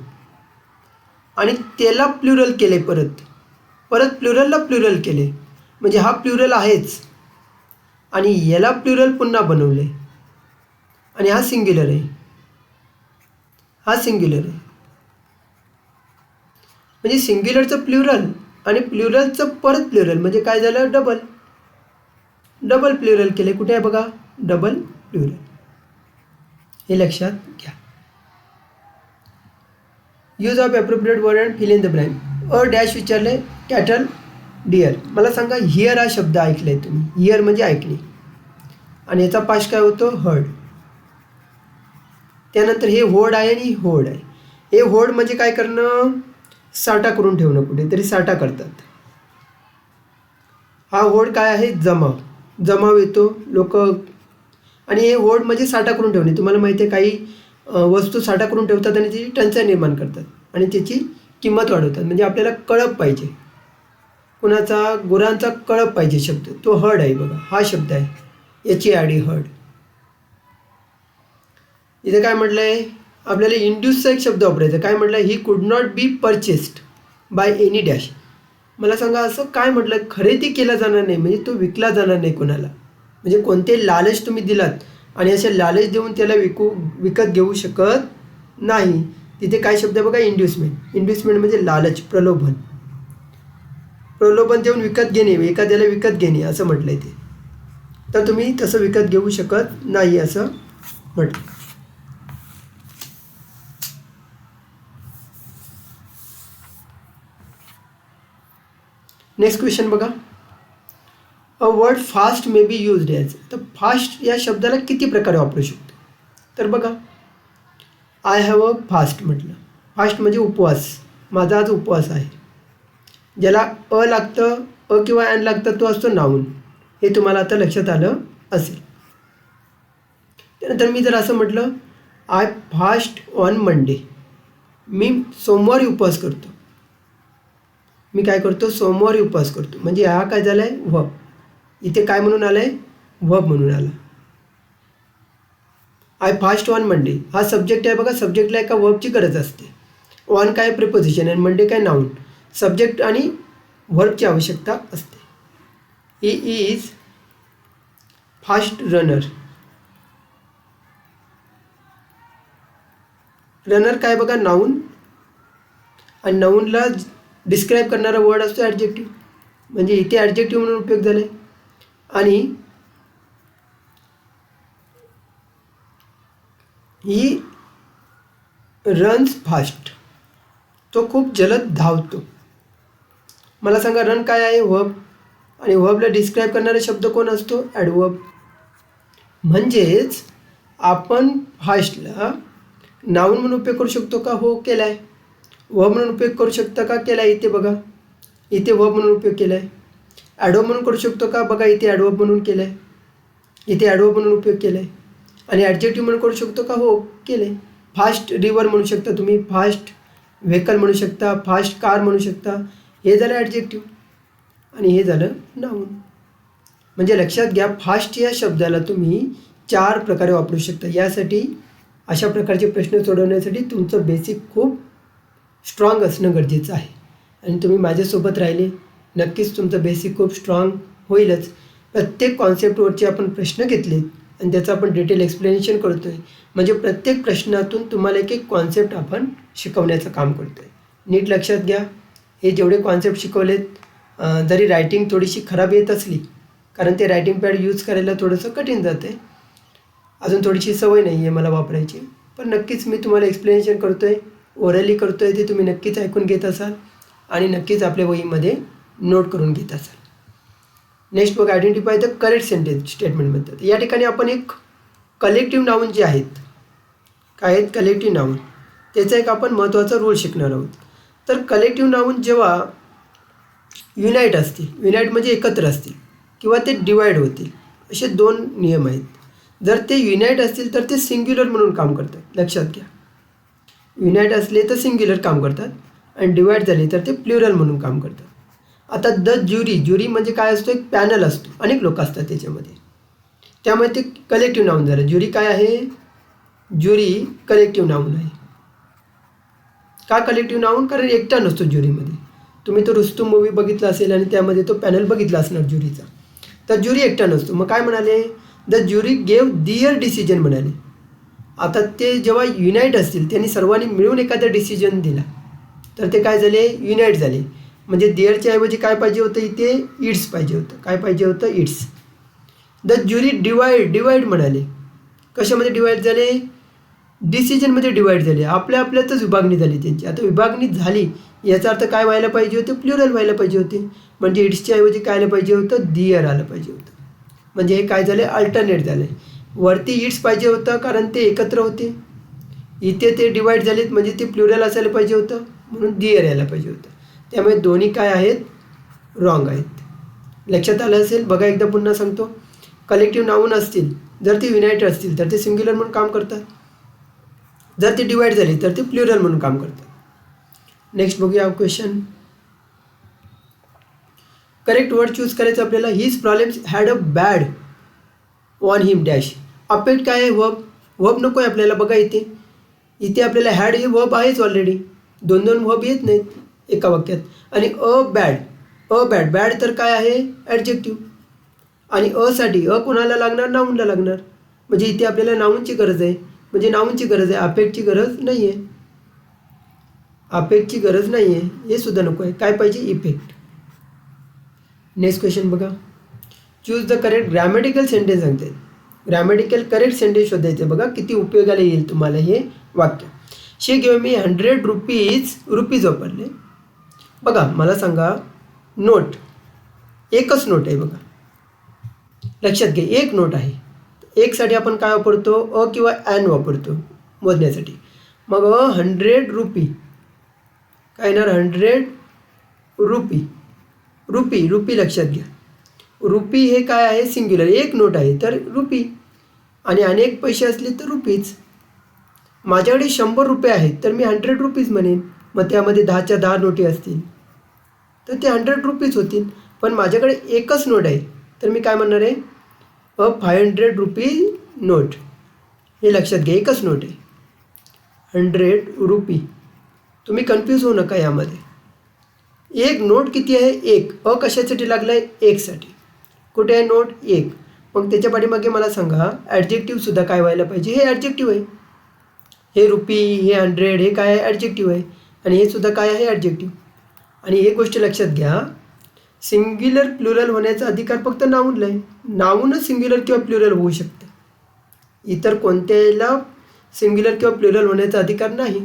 आणि त्याला प्लुरल केले, परत प्लुरलला प्लुरल केले, म्हणजे हा प्लुरल आहेच, आणि याला प्लुरल पुन्हा बनवले, आणि हा सिंग्युलर आहे. हा सिंग्युलर आहे. म्हणजे सिंग्युलरचं प्लुरल आणि प्लुरलचं परत प्लुरल म्हणजे काय झालं, डबल प्लुरल केले. कुठे आहे बघा, डबल प्लुरल. हे लक्षात घ्या. Use of appropriate word and fill in the blank. A dash विचारले, कॅटल, डिअर. मला सांगा, हिअर हा शब्द ऐकलाय तुम्ही. हिअर म्हणजे ऐकणे आणि याचा पास्ट काय होतो, हर्ड. त्यानंतर हे होड आहे आणि होड आहे. हे होड म्हणजे काय करणं, साठा करून ठेवणं, कुठेतरी साठा करतात. हा होड काय आहे, जमाव येतो लोक. आणि हे होड म्हणजे साठा करून ठेवणे. तुम्हाला माहिती आहे, काही वस्तू साठा करून ठेवतात आणि त्याची टंचाई निर्माण करतात आणि त्याची किंमत वाढवतात. म्हणजे आपल्याला कळप पाहिजे, कुणाचा, गुरांचा कळप पाहिजे शब्द, तो हर्ड आहे बघा. हा शब्द आहे, याची आडी हर्ड. इथे काय म्हटलं आहे, आपल्याला इंड्यूसचा एक शब्द वापरायचा. काय म्हटलं, he could not be purchased by any dash. मला सांगा, असं काय म्हटलं, खरेदी केला जाणार नाही म्हणजे तो विकला जाणार नाही कोणाला. म्हणजे कोणते लालच तुम्ही दिलात आणि असे लालच देऊन त्याला विकत घेऊ शकत नाही. तिथे काय शब्द आहे बघा, इंड्युसमेंट. इंड्युसमेंट म्हणजे लालच, प्रलोभन देऊन विकत घेणे, एखाद्याला विकत घेणे असं म्हटलं आहे ते. तर तुम्ही तसं विकत घेऊ शकत नाही असं म्हटलं. नेक्स्ट क्वेश्चन बघा. A word fast may be used as. तर फास्ट या शब्दाला किती प्रकारे वापरू शकतो. तर बघा, आय हॅव अ फास्ट म्हटलं. फास्ट म्हणजे उपवास, माझा आज उपवास आहे. ज्याला अ लागतं, अ किंवा ॲन लागतं, तो असतो नाऊन. हे तुम्हाला आता लक्षात आलं असेल. त्यानंतर मी जर असं म्हटलं, आय फास्ट ऑन मंडे. मी सोमवारी उपवास करतो. मी काय करतो, सोमवारी उपवास करतो. म्हणजे हा काय झाला आहे, व्हब. इथे काय म्हणून आलं आहे, व्हब म्हणून आला. आय फास्ट ऑन मंडे हा सब्जेक्ट आहे बघा. सब्जेक्टला एका व्हबची गरज असते. ऑन काय प्रिपोजिशन आणि मंडे काय नाऊन. सब्जेक्ट आणि व्हर्बची आवश्यकता असते. He is fast runner. Runner काय बघा, नाऊन. आणि नाऊनला डिस्क्राईब करणारा वर्ड असतो ॲडजेक्टिव्ह. म्हणजे इथे ॲडजेक्टिव्ह म्हणून उपयोग झाला आहे. आणि ही रन्स फास्ट, तो खूप जलद धावतो. मला सांगा, रन काय आहे, व्हर्ब. आणि व्हर्बला डिस्क्राईब करणारा शब्द कोण असतो, ॲडव्हर्ब. म्हणजेच आपण फास्टला नाऊन म्हणून उपयोग करू शकतो का, हो केला आहे. व्हर्ब म्हणून उपयोग करू शकता का, केला आहे. इथे बघा, इथे व्हर्ब म्हणून उपयोग केला आहे. ॲडव्हर्ब म्हणून करू शकतो का, बघा इथे ॲडव्हर्ब म्हणून केलं आहे. इथे ॲडव्हर्ब म्हणून उपयोग केला आहे. आणि ॲडजेक्टिव्ह म्हणून करू शकतो का, हो केलं आहे. फास्ट रिवर म्हणू शकता तुम्ही, फास्ट व्हेकल म्हणू शकता, फास्ट कार म्हणू शकता. हे झालं ॲडजेक्टिव्ह आणि हे झालं नाऊन. म्हणजे लक्षात घ्या, फास्ट या शब्दाला तुम्ही 4 प्रकारे वापरू शकता. यासाठी अशा प्रकारचे प्रश्न सोडवण्यासाठी तुमचं बेसिक खूप स्ट्रॉंग असणं गरजेचं आहे. आणि तुम्ही माझ्यासोबत राहिले, नक्कीच तुमचं बेसिक खूप स्ट्रॉंग होईलच. प्रत्येक कॉन्सेप्टवरचे आपण प्रश्न घेतलेत आणि त्याचं आपण डिटेल एक्सप्लेनेशन करतो आहे. म्हणजे प्रत्येक प्रश्नातून तुम्हाला एक एक कॉन्सेप्ट आपण शिकवण्याचं काम करतो आहे. नीट लक्षात घ्या, हे जेवढे कॉन्सेप्ट शिकवलेत, जरी रायटिंग थोडीशी खराब येत असली, कारण ते रायटिंग पॅड यूज करायला थोडंसं कठीण जातं आहे, अजून थोडीशी सवय नाही आहे मला वापरायची, पण नक्कीच मी तुम्हाला एक्सप्लेनेशन करतो आहे, ओरली करतो आहे, ते तुम्ही नक्कीच ऐकून घेत असाल आणि नक्कीच आपल्या वहीमध्ये नोट करून घेत असाल. नेक्स्ट बघा, identify the correct sentence statement म्हणतात. या ठिकाणी आपण एक कलेक्टिव्ह नाऊन जे आहेत, काय आहेत कलेक्टिव्ह नाऊन, त्याचा एक आपण महत्त्वाचा रूल शिकणार आहोत. तर कलेक्टिव्ह नाऊन जेव्हा युनाईट असतील, युनाईट म्हणजे एकत्र असतील किंवा ते डिवाईड होतील, असे 2 नियम आहेत. जर ते युनाईट असतील तर ते सिंग्युलर म्हणून काम करतात. लक्षात घ्या, युनाईट असले तर सिंग्युलर काम करतात आणि डिवाईड झाले तर ते प्लुरल म्हणून काम करतात. आता द ज्युरी म्हणजे काय असतो, एक पॅनल असतो, अनेक लोक असतात त्याच्यामध्ये, त्यामुळे ते कलेक्टिव्ह नाऊन झालं. ज्युरी काय आहे, ज्युरी कलेक्टिव्ह नाऊन आहे. का कलेक्टिव्ह नाऊन, कारण एकटा नसतो ज्युरीमध्ये. तुम्ही तो रुस्तुम मूवी बघितला असेल आणि त्यामध्ये तो पॅनल बघितला असणार ज्युरीचा. तर ज्युरी एकटा नसतो. मग काय म्हणाले, the jury gave their decision म्हणाले. आता ते जेव्हा युनाईट असतील, त्यांनी सर्वांनी मिळून एखादा डिसिजन दिला, तर ते काय झाले, युनाईट झाले. म्हणजे देअरच्या ऐवजी काय पाहिजे होतं, इथे इट्स पाहिजे होतं. काय पाहिजे होतं, इट्स. द ज्युरी डिवाइड म्हणाले. कशामध्ये डिवाइड झाले, डिसिजनमध्ये डिवाइड झाले. आपल्या आपल्यातच विभागणी झाली त्यांची. आता विभागणी झाली याचा अर्थ काय व्हायला पाहिजे होते, प्लुरल व्हायला पाहिजे होते. म्हणजे इट्सच्या ऐवजी काय आलं पाहिजे होतं, दिअर आलं पाहिजे होतं. म्हणजे हे काय झाले, अल्टरनेट झाले. वरती इट्स पाहिजे होतं कारण ते एकत्र होते, इथे ते डिवाइड झालेत म्हणजे ते प्लुरल असायला पाहिजे होतं, म्हणून दिअर यायला पाहिजे होतं. त्यामुळे दोन्ही काय आहेत, रॉंग आहेत. लक्षात आलं असेल. बघा एकदा पुन्हा सांगतो. कलेक्टिव्ह नाऊन असतील, जर ते युनाइटेड असतील तर ते सिंग्युलर म्हणून काम करतात. जर ते डिवाइड झाले तर ते प्लुरल म्हणून काम करतात. नेक्स्ट बघूया क्वेश्चन. करेक्ट वर्ड चूज करायचं आपल्याला. His problems had a bad on him dash. Affect काय आहे, वर्ब नको आहे आपल्याला. बघा इथे आपल्याला हॅड हे वर्ब आहेच ऑलरेडी. दोन वर्ब येत नाहीत एका वाक्यात. आणि बॅड तर काय आहे, ॲडजेक्टिव्ह. आणि साठी कोणाला लागणार, नाऊनला लागणार. म्हणजे इथे आपल्याला नाऊनची गरज आहे. म्हणजे नाऊनची गरज आहे, अफेक्टची गरज नाही आहे. अफेक्टची गरज नाही आहे, हे सुद्धा नको आहे. काय पाहिजे, इफेक्ट. नेक्स्ट क्वेश्चन बघा. Choose the correct grammatical sentence सांगते. ग्रॅमॅटिकल करेक्ट सेंटेन्स शोधायचे. बघा किती उपयोगाला येईल तुम्हाला हे वाक्य. शी गिव्ह मी 100 रुपीज वापरले. बघा मला सांगा, नोट एकच नोट आहे. बघा लक्षात घे, एक नोट आहे. एकसाठी आपण काय वापरतो, किंवा ॲन वापरतो मोजण्यासाठी. मग 100 रुपी काय येणार, 100 रुपी लक्षात घ्या. रुपी हे काय आहे, सिंग्युलर. एक नोट आहे तर रुपी, आणि अनेक पैसे असले तर रुपीज. माझ्याकडे 100 रुपये आहेत तर मी 100 रुपीज म्हणेन. मग त्यामध्ये 10च्या 10 नोटी असतील तर ते 100 रुपीज होतील. पण माझ्याकडे एकच नोट आहे तर मी काय म्हणणार आहे, 500 रुपी नोट. हे लक्षात घ्या, एकच नोट आहे, 100 रुपी. तुम्ही कन्फ्यूज होऊ नका यामध्ये. एक नोट किती आहे, एक. कशासाठी लागला आहे, एकसाठी. कुठे आहे नोट, एक. मग त्याच्या पाठीमागे मला सांगा, ॲडजेक्टिव्हसुद्धा काय व्हायला पाहिजे, हे ॲडजेक्टिव्ह आहे. हे रुपी, हे 100 हे काय आहे, ॲडजेक्टिव्ह आहे. आणि हे सुद्धा काय आहे, ॲडजेक्टिव्ह. आणि एक गोष्ट लक्षात घ्या, सिंग्युलर प्लुरल होण्याचा अधिकार फक्त नाऊनला आहे. नाऊनच सिंग्युलर किंवा प्लुरल होऊ शकतं. इतर कोणत्याला सिंग्युलर किंवा प्लुरल होण्याचा अधिकार नाही.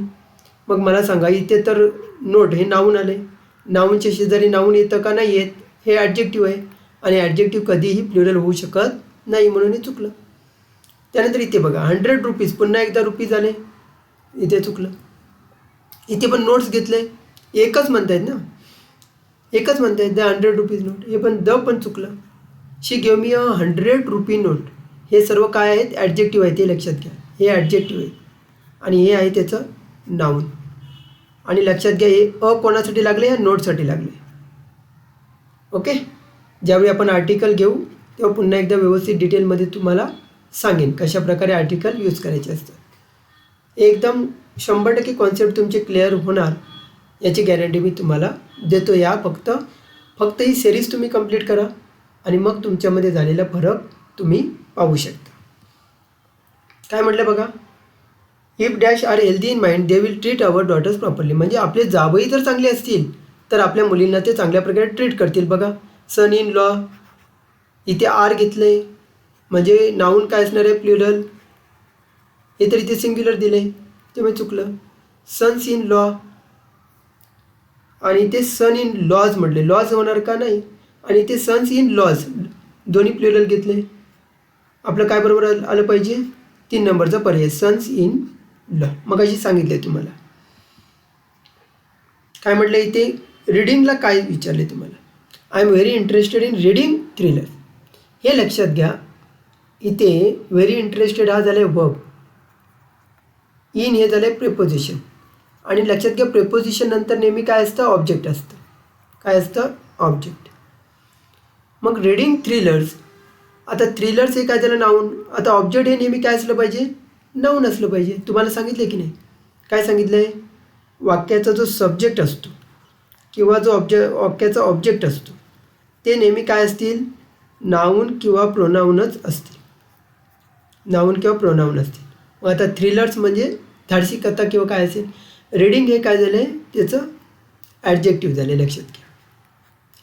मग मला सांगा, इथे तर नोट हे नाऊन आले. नाऊनच्या शेजारी नाऊन येतं का, नाही येत. हे ॲडजेक्टिव्ह आहे आणि ॲडजेक्टिव्ह कधीही प्लुरल होऊ शकत नाही, म्हणून हे चुकलं. त्यानंतर इथे बघा, 100 रुपीज, पुन्हा एकदा रुपीज आले, इथे चुकलं. इथे पण नोट्स घेतले, एकच म्हणतायत ना, एकच म्हणतायत, द 100 रुपीज नोट. हे पण पण चुकलं. शी गिव्ह मी 100 रुपी नोट. हे सर्व काय आहेत, ॲडजेक्टिव्ह आहे, ते लक्षात घ्या. हे ॲडजेक्टिव्ह आहे आणि हे आहे त्याचं नाऊन. आणि लक्षात घ्या, हे कोणासाठी लागले, या नोटसाठी लागले. ओके. ज्यावेळी आपण आर्टिकल घेऊ तेव्हा पुन्हा एकदा व्यवस्थित डिटेलमध्ये तुम्हाला सांगेन कशा प्रकारे आर्टिकल यूज करायचे असतात. एकदम 100% कॉन्सेप्ट तुमचे क्लिअर होणार याची गॅरंटी मी तुम्हाला देतो. या फक्त ही सिरीज तुम्ही कंप्लीट करा आणि मग तुमच्यामध्ये झालेला फरक तुम्ही पाहू शकता. काय म्हटलं बघा, if dash are healthy in mind they will treat our daughters properly. म्हणजे आपले जावई जर चांगले असतील तर आपल्या मुलींना ते चांगल्या प्रकारे ट्रीट करतील. बघा, सन इन लॉ, इथे आर घेतले म्हणजे नाऊन काय असणार आहे, प्लुरल. हे तर इथे सिंग्युलर दिले, त्यामुळे चुकलं. सन्स इन लॉ, आणि ते सन इन लॉज म्हटले, लॉज होणार का, नाही. आणि ते सन्स इन लॉज, दोन्ही प्लुरल घेतले. आपलं काय बरोबर आलं पाहिजे, 3 नंबरचा पर्याय, सन्स इन लॉ. मग अशी सांगितले तुम्हाला. काय म्हटलं इथे, रीडिंगला काय विचारले तुम्हाला, I am very interested in reading thriller. हे लक्षात घ्या, इथे व्हेरी इंटरेस्टेड हा झाला आहे वर्ब, इन हे झालं आहे प्रेपोजिशन. आणि लक्षात घ्या, प्रेपोजिशन नंतर नेहमी काय असतं, ऑब्जेक्ट असतं. काय असतं, ऑब्जेक्ट. मग रीडिंग थ्रिलर्स, आता थ्रिलर्स हे काय झालं, नाऊन. आता ऑब्जेक्ट हे नेहमी काय असलं पाहिजे, नाऊन असलं पाहिजे. तुम्हाला सांगितलं की नाही, काय सांगितलं आहे, वाक्याचा जो सब्जेक्ट असतो किंवा जो वाक्याचा ऑब्जेक्ट असतो ते नेहमी काय असतील, नाऊन किंवा प्रोनाऊनच असतील. नाऊन किंवा प्रोनाऊन असतील. मग आता थ्रिलर्स म्हणजे धाडसी कथा किंवा काय असेल. रीडिंग हे काय झालं आहे, त्याचं ॲडजेक्टिव्ह झाले, लक्षात घ्या.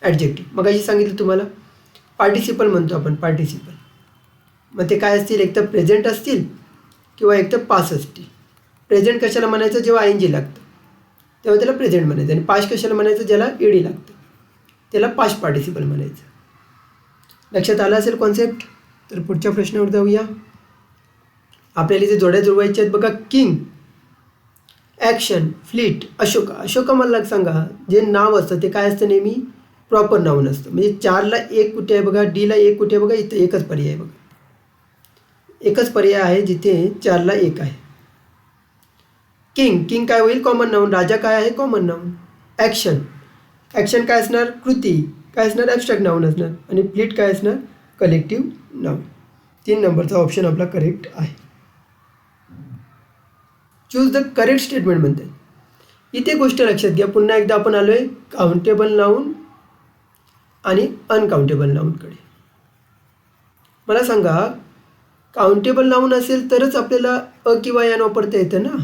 ॲडजेक्टिव्ह मग अशी सांगितलं तुम्हाला. पार्टिसिपल म्हणतो आपण, पार्टिसिपल. मग ते काय असतील, एक तर प्रेझेंट असतील किंवा एक तर पास असतील. प्रेझेंट कशाला म्हणायचं, जेव्हा आय एन जी लागतं तेव्हा त्याला प्रेझेंट म्हणायचं. आणि पास्ट कशाला म्हणायचं, ज्याला ईडी लागतं त्याला पास्ट पार्टिसिपल म्हणायचं. लक्षात आलं असेल कॉन्सेप्ट. तर पुढच्या प्रश्नावर जाऊया. आपल्याला इथे जोड्या जुळवायच्या आहेत बघा. King, action, fleet, Ashoka. Ashoka मला सांगा, जे नाव असतं ते काय असतं, नेहमी प्रॉपर नाऊन असतं. म्हणजे 4ला 1 कुठे आहे बघा, डीला 1 कुठे आहे बघा, इथं एकच पर्याय आहे बघा. एकच पर्याय आहे जिथे 4ला 1 आहे. किंग, किंग काय होईल, कॉमन नाऊन. राजा काय आहे, कॉमन नाऊन. ॲक्शन, ॲक्शन काय असणार, कृती काय असणार, ॲबस्ट्रॅक्ट नाऊन असणार. आणि फ्लीट काय असणार, कलेक्टिव्ह नाऊन. 3 नंबरचा ऑप्शन आपला करेक्ट आहे. चूज द करेक्ट स्टेटमेंट म्हणते. इथे गोष्ट लक्षात घ्या. पुन्हा एकदा आपण आलो आहे काउंटेबल नाऊन आणि अनकाउंटेबल नाऊनकडे. मला सांगा, काउंटेबल नाऊन असेल तरच आपल्याला अ किंवा यान वापरता येतं ना.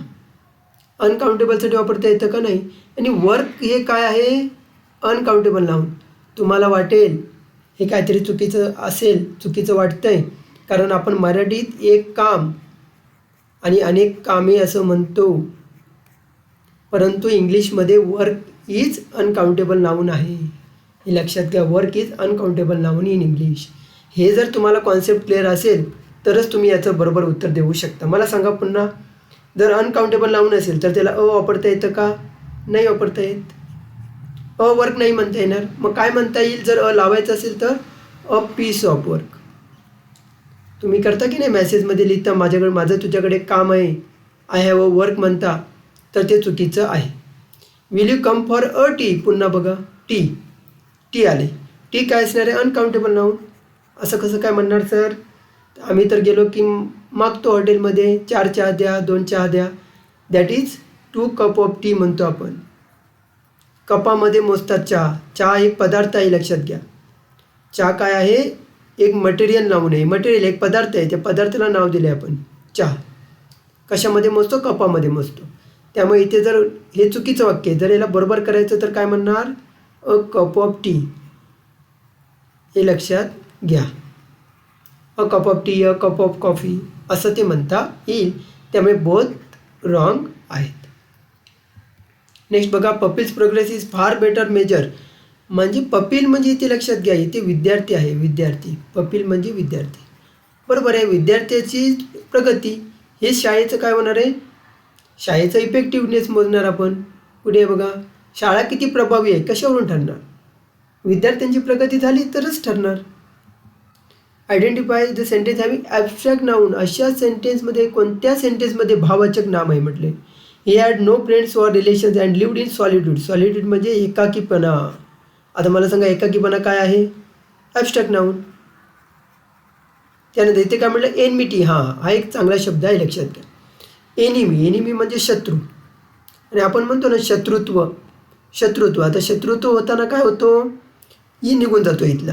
अनकाउंटेबलसाठी वापरता येतं का नाही. आणि वर्क हे काय आहे, अनकाउंटेबल नाऊन. तुम्हाला वाटेल हे काहीतरी चुकीचं असेल, चुकीचं वाटतंय, कारण आपण मराठीत एक काम आणि अनेक कामे असं म्हणतो, परंतु इंग्लिशमध्ये वर्क इज अनकाउंटेबल नाऊन आहे. हे लक्षात घ्या. Work is uncountable noun in English. हे जर तुम्हाला कॉन्सेप्ट क्लिअर असेल तरच तुम्ही याचं बरोबर उत्तर देऊ शकता. मला सांगा पुन्हा, जर अनकाउंटेबल नाऊन असेल तर त्याला अ वापरता येतं का, नाही वापरता येत. अ वर्क नाही म्हणता येणार. मग काय म्हणता येईल, जर अ लावायचं असेल तर अ पीस ऑफ वर्क. तुम्ही करता की नाही, मेसेजमध्ये लिहिता माझं तुझ्याकडे काम आहे, आय हॅव अ वर्क म्हणता, तर ते चुकीचं आहे. Will you come for a T. पुन्हा बघा, टी, टी आले. टी काय असणार आहे, अनकाउंटेबल नाऊन. असं कसं काय म्हणणार सर. आम्ही तर गेलो की मागतो हॉटेलमध्ये 4 चहा द्या, 2 चहा द्या. That is 2 cup of T म्हणतो आपण. कपामध्ये मोजतात चहा. चहा एक पदार्थ आहे, लक्षात घ्या. चहा काय आहे, एक मटेरियल नाऊन आहे. मटेरियल एक पदार्थ आहे, त्या पदार्थाला नाव दिले आपण चहा. कशामध्ये मोजतो, कपामध्ये मोजतो. त्यामुळे इथे जर हे चुकीचं वाक्य आहे, जर याला बरोबर करायचं तर काय म्हणणार, अ कप ऑफ टी. हे लक्षात घ्या. A cup of T, a cup of coffee असं ते म्हणता येईल. त्यामुळे बोथ रॉंग आहेत. नेक्स्ट बघा, pupil's progress is far better major. म्हणजे पपील म्हणजे इथे लक्षात घ्या, इथे विद्यार्थी आहे, विद्यार्थी. पपील म्हणजे विद्यार्थी, बरोबर आहे. विद्यार्थ्याची प्रगती हे शाळेचं काय होणार आहे, शाळेचा इफेक्टिव्हनेस मोजणार आपण. पुढे बघा, शाळा किती प्रभावी आहे कशावरून ठरणार, विद्यार्थ्यांची प्रगती झाली तरच ठरणार. Identify the sentence having abstract noun. अशा सेंटेन्समध्ये, कोणत्या सेंटेन्समध्ये भाववाचक नाम आहे म्हटले. He had no friends or relations and lived in solitude. Solitude म्हणजे एकाकीपणा. आता मला सांगा, एकाकीपणा काय आहे, ॲबस्ट्रॅक्ट नाऊन. त्यानंतर इथे काय म्हटलं, एनमिटी. हा एक चांगला शब्द आहे, लक्षात घ्या. एनिमी, एनिमी म्हणजे शत्रू. आणि आपण म्हणतो ना शत्रुत्व, शत्रुत्व. आता शत्रुत्व होताना काय होतो, ई निघून जातो इथला.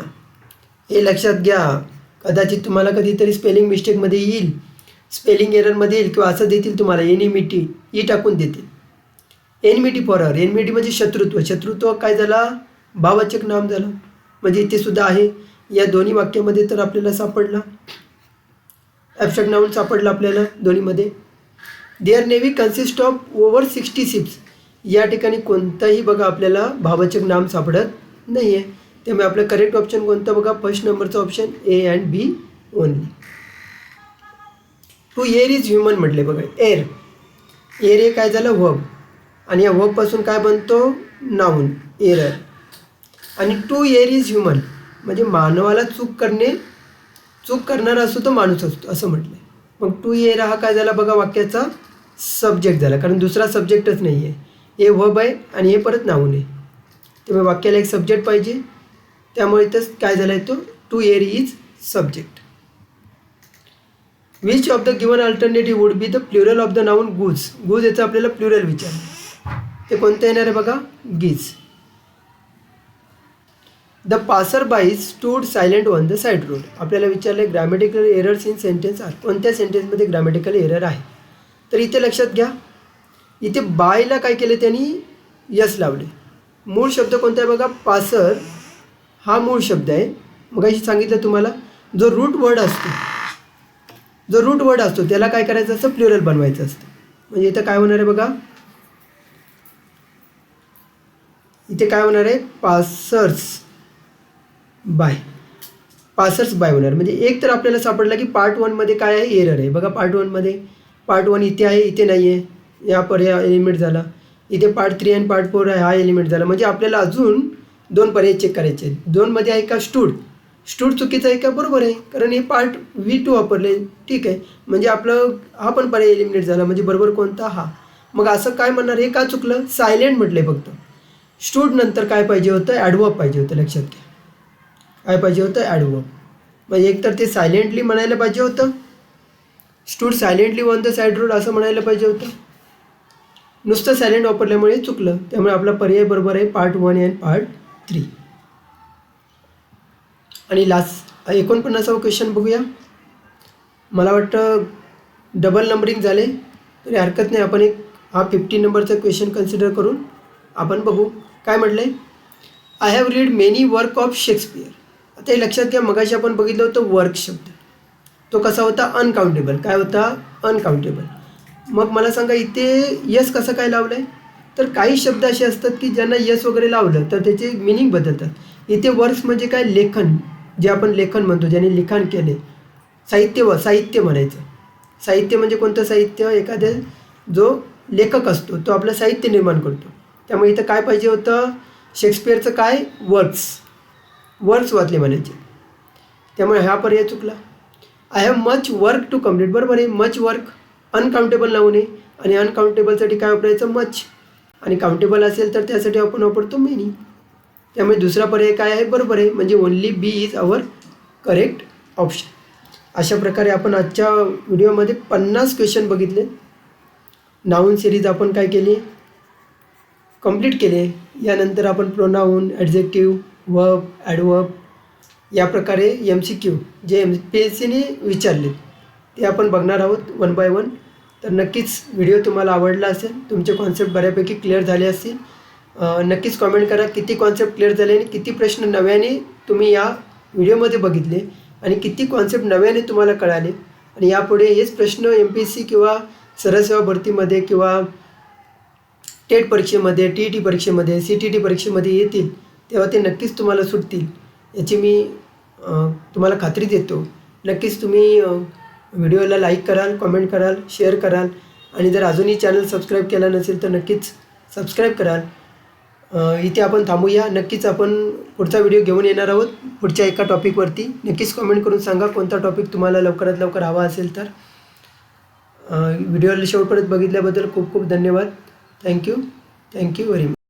हे लक्षात घ्या. कदाचित तुम्हाला कधीतरी स्पेलिंग मिस्टेकमध्ये येईल, स्पेलिंग एररमध्ये येईल, किंवा असं देतील तुम्हाला एनिमिटी, ई टाकून देतील. एनिमिटी फॉर हर. एनिमिटी म्हणजे शत्रुत्व. शत्रुत्व काय झाला, भाववाचक नाम झालं. म्हणजे इथे सुद्धा आहे. या दोन्ही वाक्यामध्ये तर आपल्याला सापडला, ॲबस्ट्रॅक्ट नाऊन सापडला आपल्याला दोन्हीमध्ये. Their navy consist of over 60 ships. या ठिकाणी कोणताही बघा आपल्याला भाववाचक नाम सापडत नाही आहे. त्यामुळे आपलं करेक्ट ऑप्शन कोणतं बघा, फर्स्ट नंबरचा option, A and B only. To err is human म्हटले बघा. एअर, एअर हे काय झालं, व्हर्ब. आणि या व्हर्बपासून काय बनतो, नाऊन, एरर. आणि टू एअर इज ह्युमन म्हणजे मानवाला चूक करणारा असतो तो माणूस असतो असं म्हटलं. मग टू एअर हा काय झाला बघा, वाक्याचा सब्जेक्ट झाला, कारण दुसरा सब्जेक्टच नाही आहे. हे व्हर्ब आहे आणि हे परत नाऊन आहे. त्यामुळे वाक्याला एक सब्जेक्ट पाहिजे. त्यामुळे इथंच काय झालं आहे, तो to err is subject. Which of the given alternative would be the plural of the noun goose. Goose याचं आपल्याला प्लुरल विचारलं, ते कोणतं येणार आहे बघा, गिज. The passer by stood silent on the side road. आपल्याला विचारलं आहे grammatical errors in sentence are. कोणत्या सेंटेन्समध्ये ग्रॅमॅटिकल एरर आहे. तर इथे लक्षात घ्या, इथे बायला काय केलं त्यांनी, यस लावले. मूळ शब्द कोणता आहे बघा, पासर हा मूळ शब्द आहे. मग अशी सांगितलं तुम्हाला, जो रूट वर्ड असतो त्याला काय करायचं असतं, प्लुरल बनवायचं असतं. म्हणजे इथं काय होणार आहे बघा, इथे काय होणार आहे, पासर्स बाय होणार. म्हणजे एक तर आपल्याला सापडला की पार्ट 1मध्ये काय आहे, एरर आहे बघा. पार्ट 1 इथे आहे, इथे नाही आहे, या पर्याय एलिमेंट झाला. इथे पार्ट 3 आणि पार्ट 4 आहे, हा एलिमेंट झाला. म्हणजे आपल्याला अजून 2 पर्याय चेक करायचे आहेत. 2मध्ये आहे का स्टूड चुकीचं आहे का, बरोबर आहे, कारण हे पार्ट V2 वापरले, ठीक आहे. म्हणजे आपलं हा पण पर्याय एलिमिनेट झाला. म्हणजे बरोबर कोणता, हा. मग असं काय म्हणणार, हे का चुकलं, सायलेंट म्हटले फक्त. स्टूड नंतर काय पाहिजे होतं, ॲडवर्ब पाहिजे होतं. लक्षात घ्या, काय पाहिजे होतं, ॲडवर्ब. म्हणजे एकतर ते सायलेंटली म्हणायला पाहिजे होतं, stood silently on the side road असं म्हणायला पाहिजे होतं. नुसतं सायलेंट वापरल्यामुळे चुकलं. त्यामुळे आपला पर्याय बरोबर आहे पार्ट 1 आणि पार्ट 3. आणि लास्ट 49वा क्वेश्चन बघूया. मला वाटतं डबल नंबरिंग झाले तरी हरकत नाही. आपण हा 50 नंबरचा क्वेश्चन कन्सिडर करून आपण बघू. काय म्हटलं आहे, I have read many work of Shakespeare. आता हे लक्षात घ्या, मगाशी आपण बघितलं होतं वर्क शब्द, तो कसा होता, अनकाउंटेबल. काय होता, अनकाउंटेबल. मग मला सांगा इथे यस कसं काय लावलं आहे. तर काही शब्द असे असतात की ज्यांना यस वगैरे लावलं तर त्याचे मिनिंग बदलतात. इथे वर्क्स म्हणजे काय, लेखन, जे आपण लेखन म्हणतो, ज्याने लिखाण केले. साहित्य म्हणायचं. साहित्य म्हणजे कोणतं साहित्य, एखाद्या जो लेखक असतो तो आपलं साहित्य निर्माण करतो. त्यामुळे इथं काय पाहिजे होतं, शेक्सपियरचं काय, वर्क्स वाचले म्हणायचे. त्यामुळे हा पर्याय चुकला. I have much work to complete, बरोबर आहे. मच वर्क, अनकाउंटेबल लावू नये. आणि अनकाउंटेबलसाठी काय वापरायचं, मच. आणि काउंटेबल असेल तर त्यासाठी आपण वापरतो मेनी. त्यामुळे दुसरा पर्याय काय आहे, बरोबर आहे. म्हणजे only B is our correct option. अशा प्रकारे आपण आजच्या व्हिडिओमध्ये 50 क्वेश्चन बघितले. नाऊन सिरीज आपण काय केली, कंप्लीट केले. यानंतर आपण प्रोनाऊन, ॲडजेक्टिव्ह, वर्ब, ॲडवर्ब या प्रकारे MCQ जे MPSCने विचारले ते आपण बघणार आहोत 1 by 1. तर नक्कीच व्हिडिओ तुम्हाला आवडला असेल, तुमचे कॉन्सेप्ट बऱ्यापैकी क्लिअर झाले असतील. नक्कीच कॉमेंट करा किती कॉन्सेप्ट क्लिअर झाले आणि किती प्रश्न नव्याने तुम्ही या व्हिडिओमध्ये बघितले आणि किती कॉन्सेप्ट नव्याने तुम्हाला कळाले. आणि यापुढे हेच प्रश्न MPSC किंवा सरळ सेवा भरतीमध्ये किंवा टेट परीक्षेमध्ये, TET परीक्षेमध्ये, CTT परीक्षेमध्ये येतील तेव्हा ते नक्कीच तुम्हाला सुटतील याची मी तुम्हाला खात्री देतो. नक्कीच तुम्ही व्हिडिओला लाईक कराल, कमेंट कराल, शेअर कराल आणि जर अजूनही चॅनल सबस्क्राईब केला नसेल तर नक्कीच सबस्क्राईब कराल. इथे आपण थांबूया. नक्कीच आपण पुढचा व्हिडिओ घेऊन येणार आहोत पुढच्या एका टॉपिकवरती. नक्कीच कमेंट करून सांगा कोणता टॉपिक तुम्हाला लवकरात लवकर हवा असेल तर. व्हिडिओला शेवटपर्यंत बघितल्याबद्दल खूप खूप धन्यवाद. Thank you very much.